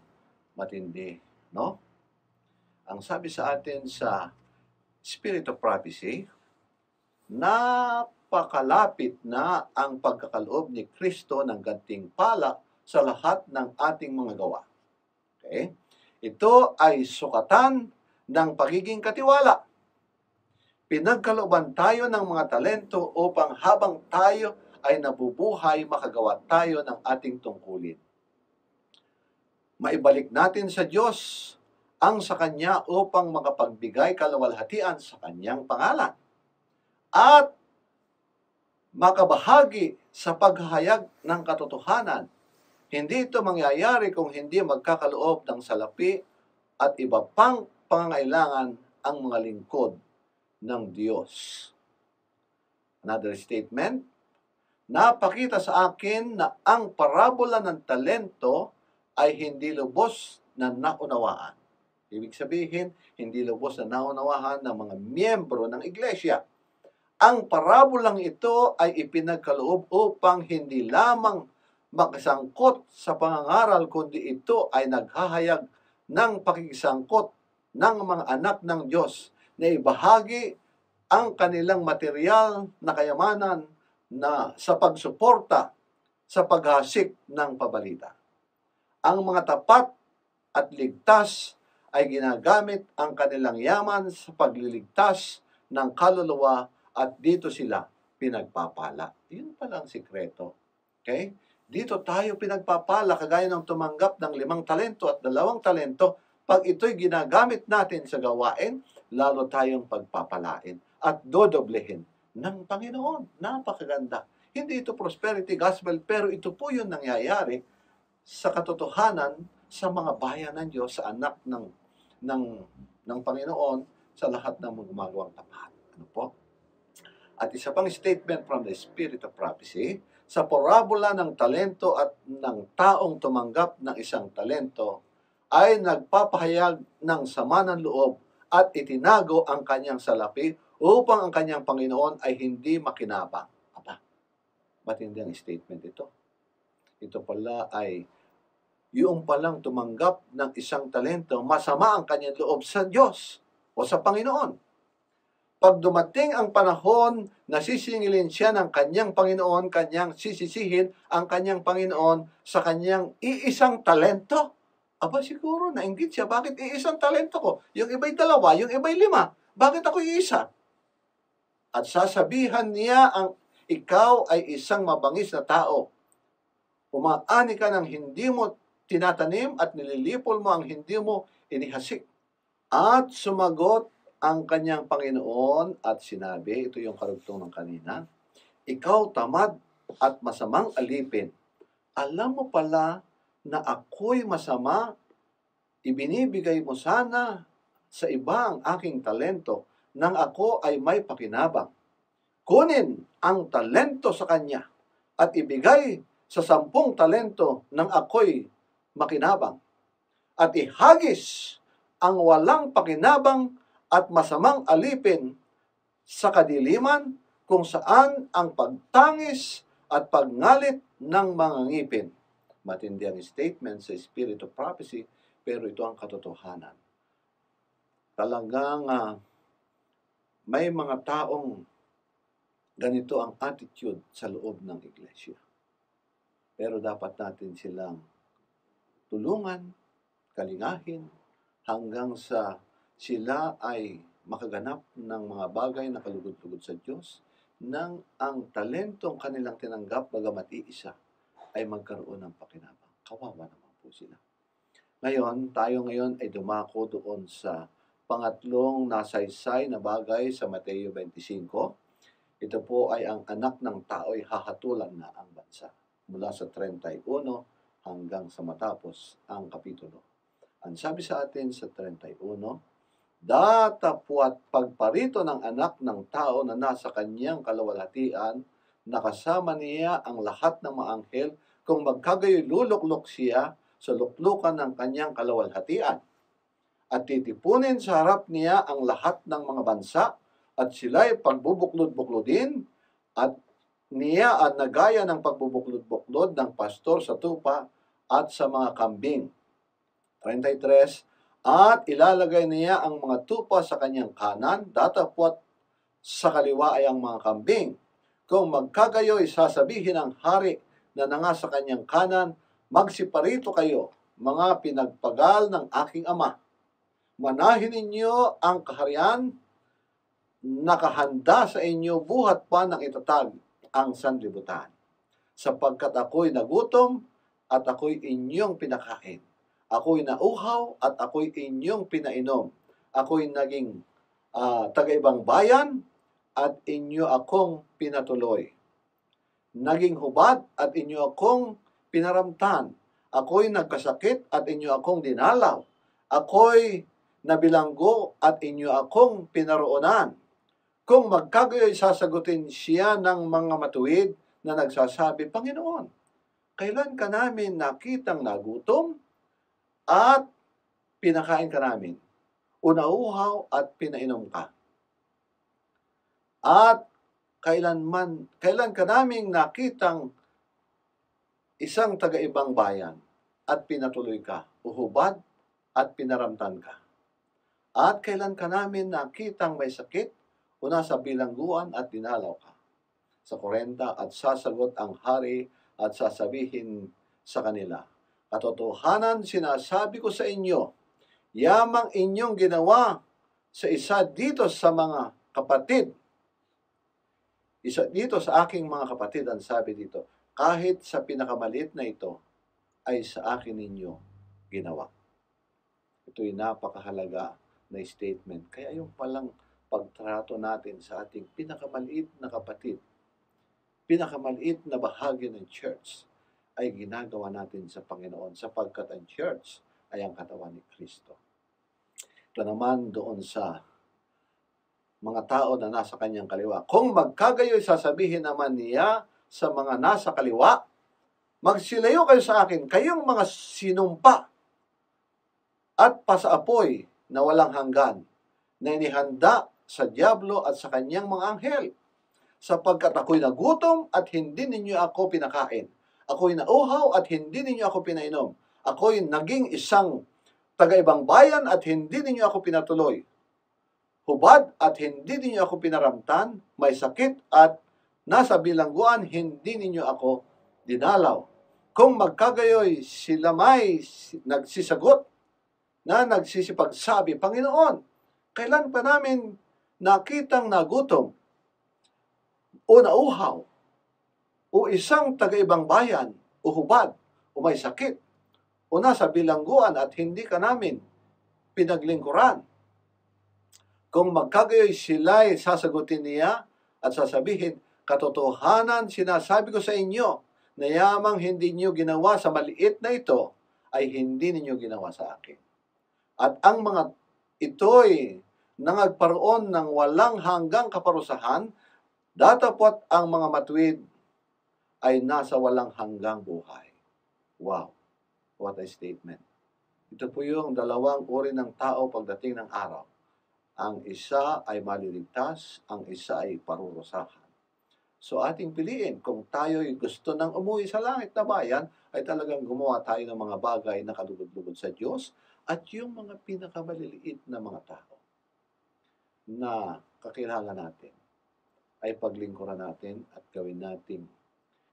Matindi, no? Ang sabi sa atin sa Spirit of Prophecy, napakalapit na ang pagkakaloob ni Kristo ng gantimpala sa lahat ng ating mga gawa. Okay? Ito ay sukatan ng pagiging katiwala. Pinagkalooban tayo ng mga talento upang habang tayo ay nabubuhay, makagawa tayo ng ating tungkulin. Maibalik natin sa Diyos ang sa Kanya upang makapagbigay kaluwalhatian sa Kanyang pangalan. At makabahagi sa paghahayag ng katotohanan. Hindi ito mangyayari kung hindi magkakaloob ng salapi at iba pang pangangailangan ang mga lingkod ng Diyos. Another statement, napakita sa akin na ang parabola ng talento ay hindi lubos na naunawaan. Ibig sabihin, hindi lubos na naunawaan ng mga miyembro ng iglesia. Ang parabolang ito ay ipinagkaloob upang hindi lamang makisangkot sa pangangaral, kundi ito ay naghahayag ng pakikisangkot ng mga anak ng Diyos na ibahagi ang kanilang material na kayamanan na sa pagsuporta sa paghasik ng pabalita. Ang mga tapat at ligtas ay ginagamit ang kanilang yaman sa pagliligtas ng kaluluwa at dito sila pinagpapala. Yun pala ang sikreto. Okay? Dito tayo pinagpapala kagaya ng tumanggap ng 5 talento at 2 talento. Pag ito'y ginagamit natin sa gawain, lalo tayong pagpapalain at dodoblehin ng Panginoon. Napakaganda. Hindi ito prosperity gospel, pero ito po yung nangyayari sa katotohanan sa mga bayan ng Diyos, sa anak ng Panginoon, sa lahat ng mga gumagawang tapat. Ano po? At isa pang statement from the Spirit of Prophecy, sa parabola ng talento at ng taong tumanggap ng 1 talento, ay nagpapahayag ng sama ng loob at itinago ang kanyang salapi upang ang kanyang Panginoon ay hindi makinabang. Aba, matindi ang statement ito. Ito pala ay yung palang tumanggap ng 1 talento, masama ang kanyang loob sa Diyos o sa Panginoon. Pag dumating ang panahon na sisingilin siya ng kanyang Panginoon, kanyang sisisihin ang kanyang Panginoon sa kanyang 1 talento, aba siguro nainggit siya, bakit 1 talento ko? Yung iba'y 2, yung iba'y 5. Bakit ako 1? At sasabihan niya ikaw ay isang mabangis na tao. Umaani ka ng hindi mo tinatanim at nililipol mo ang hindi mo inihasik. At sumagot ang kanyang Panginoon at sinabi, ito yung karugtong ng kanina, ikaw tamad at masamang alipin. Alam mo pala na ako'y masama, ibinibigay mo sana sa iba ang aking talento nang ako ay may pakinabang. Kunin ang talento sa kanya at ibigay sa 10 talento nang ako'y makinabang. At ihagis ang walang pakinabang at masamang alipin sa kadiliman kung saan ang pagtangis at pagngalit ng mga ngipin. Matindi ang statement sa Spirit of Prophecy, pero ito ang katotohanan. Talagang may mga taong ganito ang attitude sa loob ng iglesia. Pero dapat natin silang tulungan, kalingahin, hanggang sa sila ay makaganap ng mga bagay na kalugod-lugod sa Diyos, nang ang talentong kanilang tinanggap bagamat iisa ay magkaroon ng pakinabang. Kawawa naman po sila. Ngayon, tayo ngayon ay dumako doon sa pangatlong nasaysay na bagay sa Mateo 25. Ito po ay ang anak ng tao'y hahatulan na ang bansa. Mula sa 31 hanggang sa matapos ang kapitulo. Ang sabi sa atin sa 31, datapwat pagparito ng anak ng tao na nasa kanyang kalawalhatian, nakasama niya ang lahat ng mga anghel, kung magkagayoy luluklok siya sa luklukan ng kanyang kalawalhatian. At titipunin sa harap niya ang lahat ng mga bansa, at sila'y pagbubuklod-buklodin, at niya ang nagaya ng pagbubuklod-buklod ng pastor sa tupa at sa mga kambing. 33, at ilalagay niya ang mga tupa sa kanyang kanan, datapwat sa kaliwa ay ang mga kambing. Kung magkagayoy, sasabihin ng hari na nanga sa kanyang kanan, magsiparito kayo, mga pinagpagal ng aking ama. Manahin ninyo ang kaharian, nakahanda sa inyo buhat pa ng itatag ang sanlibutan. Sapagkat ako'y nagutom at ako'y inyong pinakain. Ako'y nauhaw at ako'y inyong pinainom. Ako'y naging taga-ibang bayan at inyo akong pinatuloy. Naging hubad at inyo akong pinaramtan. Ako'y nagkasakit at inyo akong dinalaw. Ako'y nabilanggo at inyo akong pinaroonan. Kung magkagayoy, sasagutin siya ng mga matuwid na nagsasabi, Panginoon, kailan ka namin nakitang nagutom at pinakain ka namin, o nauhaw at pinainom ka? At kailan ka naming nakitang isang taga-ibang bayan at pinatuloy ka, o hubad at pinaramtan ka? At kailan ka namin nakitang may sakit o nasa bilangguan at dinalaw ka? Sa 40, at sasagot ang hari at sasabihin sa kanila, katotohanan sinasabi ko sa inyo, yamang inyong ginawa sa isa dito sa mga kapatid, isa dito sa aking mga kapatid, ang sabi dito, kahit sa pinakamalit na ito, ay sa akin ninyo ginawa. Ito'y napakahalaga na statement. Kaya yung palang pagtrato natin sa ating pinakamaliit na kapatid, pinakamaliit na bahagi ng church, ay ginagawa natin sa Panginoon, sapagkat ang church ay ang katawan ni Kristo. Ito naman doon sa mga tao na nasa kanyang kaliwa. Kung magkagayoy, sasabihin naman niya sa mga nasa kaliwa, magsilayo kayo sa akin, kayong mga sinumpa at pasaapoy na walang hanggan, na inihanda sa diablo at sa kanyang mga anghel, sapagkat ako'y nagutom at hindi ninyo ako pinakain. Ako'y nauhaw at hindi ninyo ako pinainom. Ako'y naging isang taga-ibang bayan at hindi ninyo ako pinatuloy. Hubad at hindi ninyo ako pinaramtan. May sakit at nasa bilangguan, hindi ninyo ako dinalaw. Kung magkagayoy, sila may nagsisagot na nagsisipagsabi, Panginoon, kailan pa namin nakitang nagutom o nauhaw, o isang taga-ibang bayan, o hubad, o may sakit, o nasa bilangguan at hindi ka namin pinaglingkuran? Kung magkagayoy sila'y sasagutin niya at sasabihin, katotohanan sinasabi ko sa inyo, na yamang hindi niyo ginawa sa maliit na ito, ay hindi ninyo ginawa sa akin. At ang mga ito'y nangagparoon ng walang hanggang kaparusahan, datapot ang mga matuwid ay nasa walang hanggang buhay. Wow, what a statement. Ito po yung dalawang uri ng tao pagdating ng araw. Ang isa ay maliligtas, ang isa ay parurusahan. So ating piliin kung tayo'y gusto ng umuwi sa langit na bayan, ay talagang gumawa tayo ng mga bagay na kalugod-lugod sa Diyos at yung mga pinakamaliliit na mga tao na kakilala natin ay paglingkuran natin at gawin natin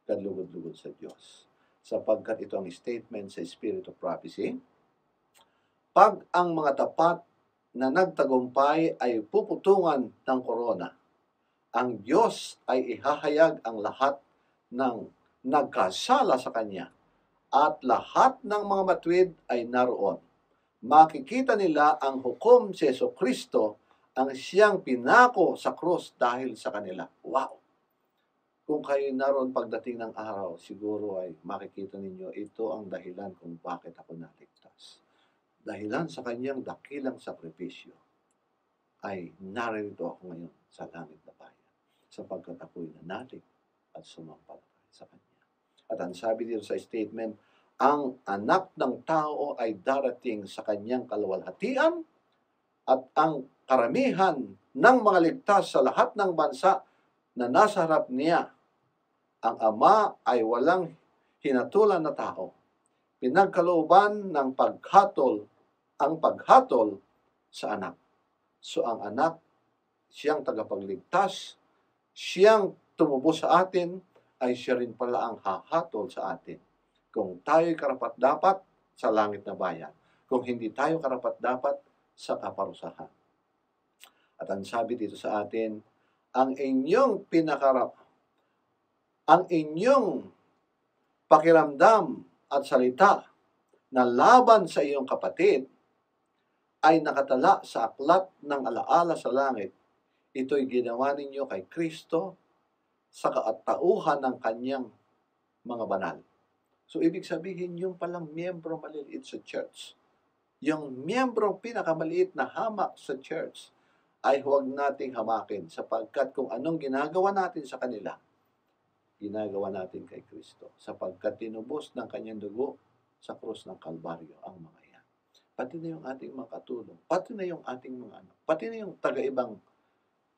kalugod-lugod sa Diyos. Sapagkat ito ang statement sa Spirit of Prophecy, pag ang mga tapat na nagtagumpay ay puputungan ng korona, ang Diyos ay ihahayag ang lahat ng nagkasala sa Kanya at lahat ng mga matuwid ay naroon. Makikita nila ang hukom si Jesucristo ang siyang pinako sa krus dahil sa kanila. Wow! Kung kayo naroon pagdating ng araw, siguro ay makikita ninyo ito ang dahilan kung bakit ako naligtas. Dahilan sa kanyang dakilang sakripisyo ay narito ako ngayon sa langit na bayan sapagkat ako'y nanalig at sumampalataya sa Kanya. At ang sabi dito sa statement, ang anak ng tao ay darating sa kanyang kaluwalhatian at ang karamihan ng mga ligtas sa lahat ng bansa na nasa harap niya. Ang Ama ay walang hinatulan na tao. Pinagkalooban ng paghatol ang paghatol sa anak. So ang anak, siyang tagapagligtas, siyang tumubos sa atin, ay siya rin pala ang hahatol sa atin. Kung tayo'y karapat-dapat sa langit na bayan, kung hindi tayo karapat-dapat sa kaparusahan. At ang sabi dito sa atin, ang inyong pakiramdam at salita na laban sa iyong kapatid ay nakatala sa aklat ng alaala sa langit. Ito'y ginawa ninyo kay Kristo sa kaatauhan ng kanyang mga banal. So, ibig sabihin, yung palang miyembro maliliit sa church, yung miyembro pinakamaliit na hamak sa church, ay huwag nating hamakin sapagkat kung anong ginagawa natin sa kanila, ginagawa natin kay Kristo sapagkat tinubos ng kanyang dugo sa krus ng Kalbaryo ang mga yan. Pati na yung ating mga katulong, pati na yung ating mga anak, pati na yung taga-ibang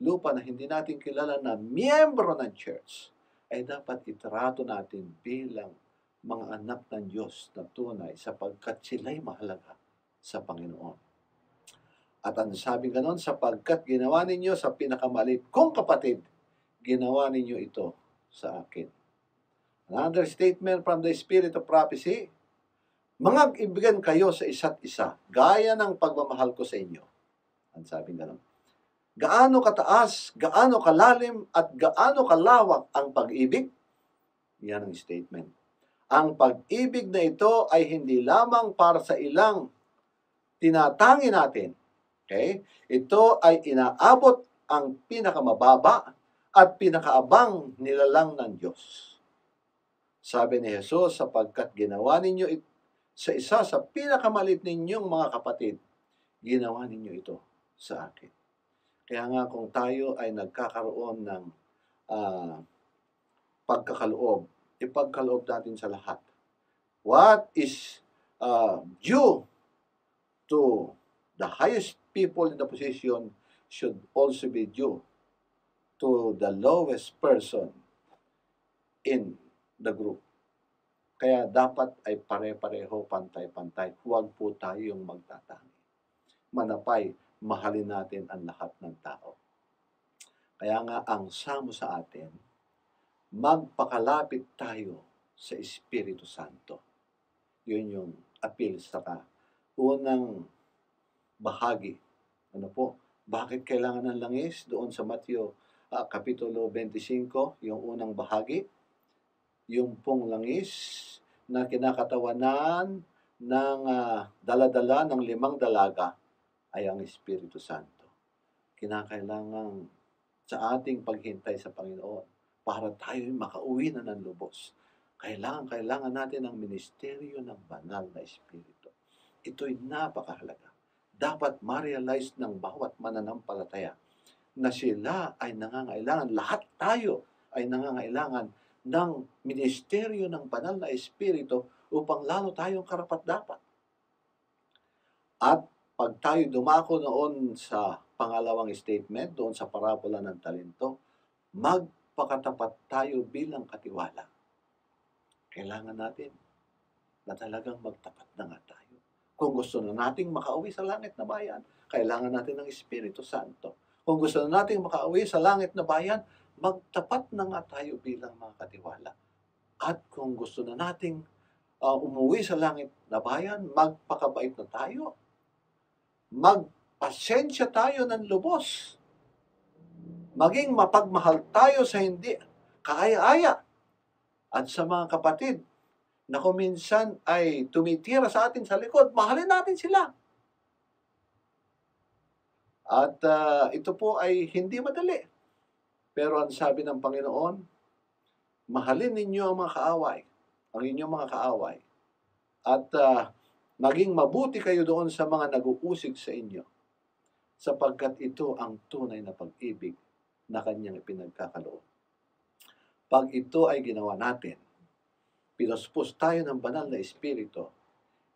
lupa na hindi natin kilala na miyembro ng church, ay dapat itrato natin bilang mga anak ng Diyos na tunay sapagkat sila'y mahalaga sa Panginoon. At ang sabi ganon, sapagkat ginawa ninyo sa pinakamaliit kong kapatid, ginawa ninyo ito sa akin. Another statement from the Spirit of Prophecy, mangag-ibigan kayo sa isa't isa, gaya ng pagmamahal ko sa inyo. Ang sabi ganon. Gaano kataas, gaano kalalim, at gaano kalawak ang pag-ibig? Yan ang statement. Ang pag-ibig na ito ay hindi lamang para sa ilang tinatangi natin. Okay? Ito ay inaabot ang pinakamababa at pinakaabang nilalang ng Diyos. Sabi ni Jesus, sapagkat ginawa ninyo sa isa sa pinakamalit ninyong mga kapatid, ginawa ninyo ito sa akin. Kaya nga kung tayo ay nagkakaroon ng pagkakaloob, ipagkaloob natin sa lahat. What is due to the highest people in the position should also be due to the lowest person in the group. Kaya dapat ay pare-pareho, pantay-pantay. Huwag po tayong magtatangi. Manapay, mahalin natin ang lahat ng tao. Kaya nga ang samo sa atin, magpakalapit tayo sa Espiritu Santo. Yun yung appeal sa unang bahagi. Ano po? Bakit kailangan ng langis? Doon sa Matthew Kapitulo 25, yung unang bahagi, yung pong langis na kinakatawanan ng daladala ng 5 dalaga ay ang Espiritu Santo. kinakailangan sa ating paghintay sa Panginoon para tayo makauwi na ng lubos. Kailangan natin ang ministeryo ng banal na Espiritu. Ito'y napakahalaga. Dapat ma-realize ng bawat mananampalataya na sila ay nangangailangan, lahat tayo ay nangangailangan ng ministeryo ng banal na Espiritu upang lalo tayong karapat-dapat. At pag tayo dumako noon sa pangalawang statement, doon sa parabola ng talento, magpakatapat tayo bilang katiwala. Kailangan natin na talagang magtapat na nga tayo. Kung gusto na nating makauwi sa langit na bayan, kailangan natin ng Espiritu Santo. Kung gusto na nating makauwi sa langit na bayan, magtapat na nga tayo bilang mga katiwala. At kung gusto na nating umuwi sa langit na bayan, magpakabait na tayo. Magpasensya tayo ng lubos. Maging mapagmahal tayo sa hindi kaaya-aya. At sa mga kapatid na kung minsan ay tumitira sa atin sa likod, mahalin natin sila. At ito po ay hindi madali. Pero ang sabi ng Panginoon, mahalin ninyo ang mga kaaway, ang inyong mga kaaway. At maging mabuti kayo doon sa mga nag-uusig sa inyo, sapagkat ito ang tunay na pag-ibig na kanyang ipinagkakaloob. Pag ito ay ginawa natin, pinuspos tayo ng banal na Espiritu,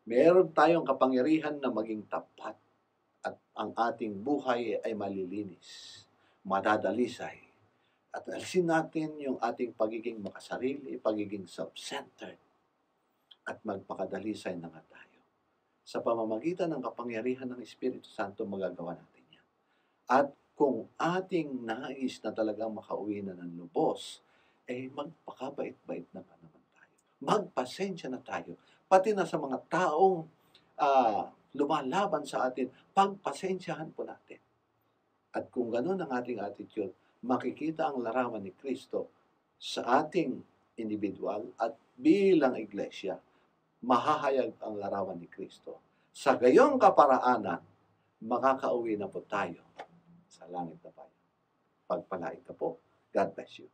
meron tayong kapangyarihan na maging tapat at ang ating buhay ay malilinis, madadalisay. At alisin natin yung ating pagiging makasarili, pagiging self-centered, at magpakadalisay na nga tayo. Sa pamamagitan ng kapangyarihan ng Espiritu Santo, magagawa natin yan. At kung ating nais na talagang makauwi na ng lubos, magpakabait-bait na naman tayo. Magpasensya na tayo. Pati na sa mga taong lumalaban sa atin, pagpasensyahan po natin. At kung gano'n ang ating attitude, makikita ang larawan ni Kristo sa ating individual at bilang iglesia, mahahayag ang larawan ni Kristo. Sa gayong kaparaanan, makakauwi na po tayo sa langit na bayan. Pagpalain ka po. God bless you.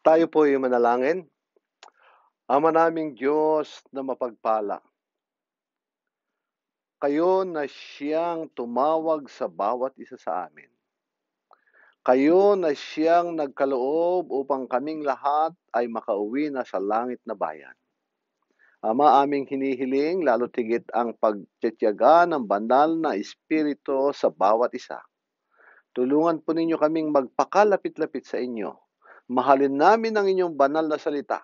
Tayo po ay manalangin. Ama naming Diyos na mapagpala, kayo na siyang tumawag sa bawat isa sa amin. Kayo na siyang nagkaloob upang kaming lahat ay makauwi na sa langit na bayan. Ama, aming hinihiling lalo tigit ang pagtitiyaga ng banal na Espiritu sa bawat isa. Tulungan po ninyo kaming magpakalapit-lapit sa inyo. Mahalin namin ang inyong banal na salita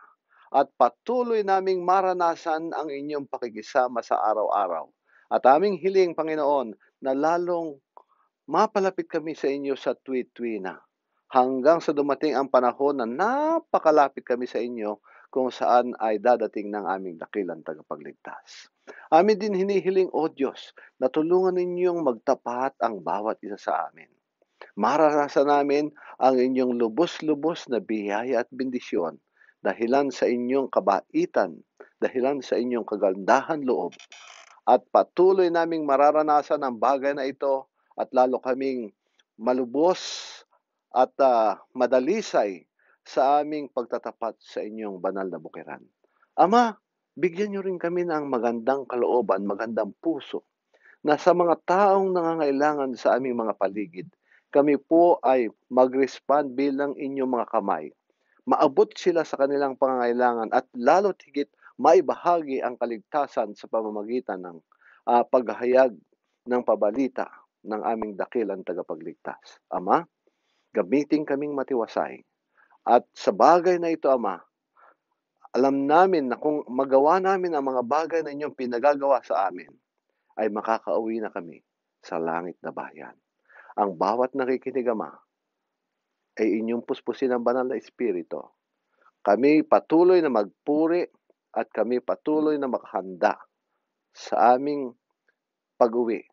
at patuloy naming maranasan ang inyong pakikisama sa araw-araw. At aming hiling, Panginoon, na lalong mapalapit kami sa inyo sa tuwi-tuwi na hanggang sa dumating ang panahon na napakalapit kami sa inyo kung saan ay dadating ng aming dakilang tagapagligtas. Amin din hinihiling, O Diyos, na tulungan ninyong magtapat ang bawat isa sa amin. Maranasan namin ang inyong lubos-lubos na biyaya at bendisyon dahilan sa inyong kabaitan, dahilan sa inyong kagandahan loob. At patuloy naming mararanasan ang bagay na ito at lalo kaming malubos at madalisay sa aming pagtatapat sa inyong banal na bukiran. Ama, bigyan niyo rin kami ng magandang kalooban, magandang puso, na sa mga taong nangangailangan sa aming mga paligid, kami po ay mag-respond bilang inyong mga kamay. Maabot sila sa kanilang pangangailangan at lalo't higit maibahagi ang kaligtasan sa pamamagitan ng paghahayag ng pabalita ng aming dakilang tagapagligtas. Ama, gamitin kaming matiwasay. At sa bagay na ito, Ama, alam namin na kung magawa namin ang mga bagay na inyong pinagagawa sa amin, ay makakauwi na kami sa langit na bayan. Ang bawat nakikinig, Ama, ay inyong puspusin ang banal na Espiritu. Kami patuloy na magpuri at kami patuloy na makahanda sa aming pag-uwi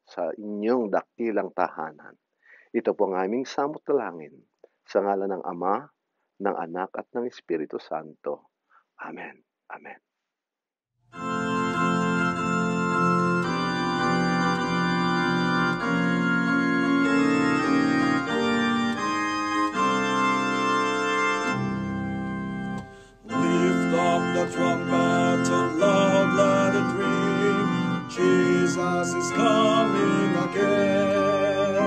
sa inyong dakilang tahanan. Ito po ang aming samot dalangin sa ngalan ng Ama, ng Anak at ng Espiritu Santo. Amen. Amen. Lift up the trumpet and loud let it ring. Jesus is coming again.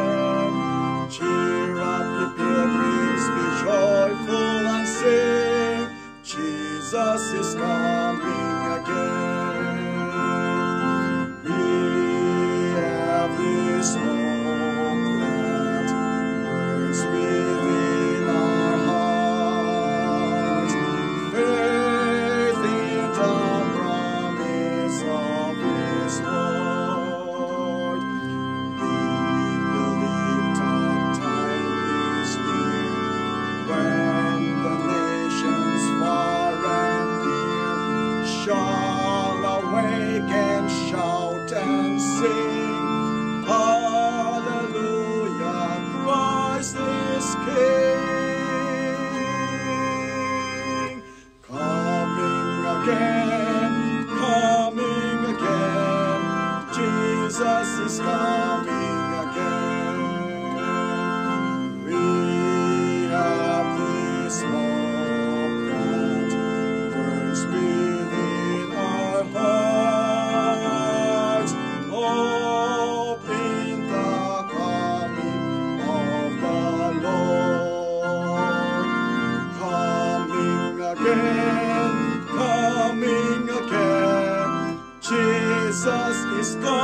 Cheer up, ye pilgrims, be joyful and sing. Jesus is coming again. We have this hope that burns within our hearts. Faith in the promise of His word. We believe that time is near when the nations far and near shall awake and shout and sing. Hallelujah, Christ is King. Coming again, Jesus is coming again. We have this hope that burns within our hearts. Hope in the coming of the Lord. is gone.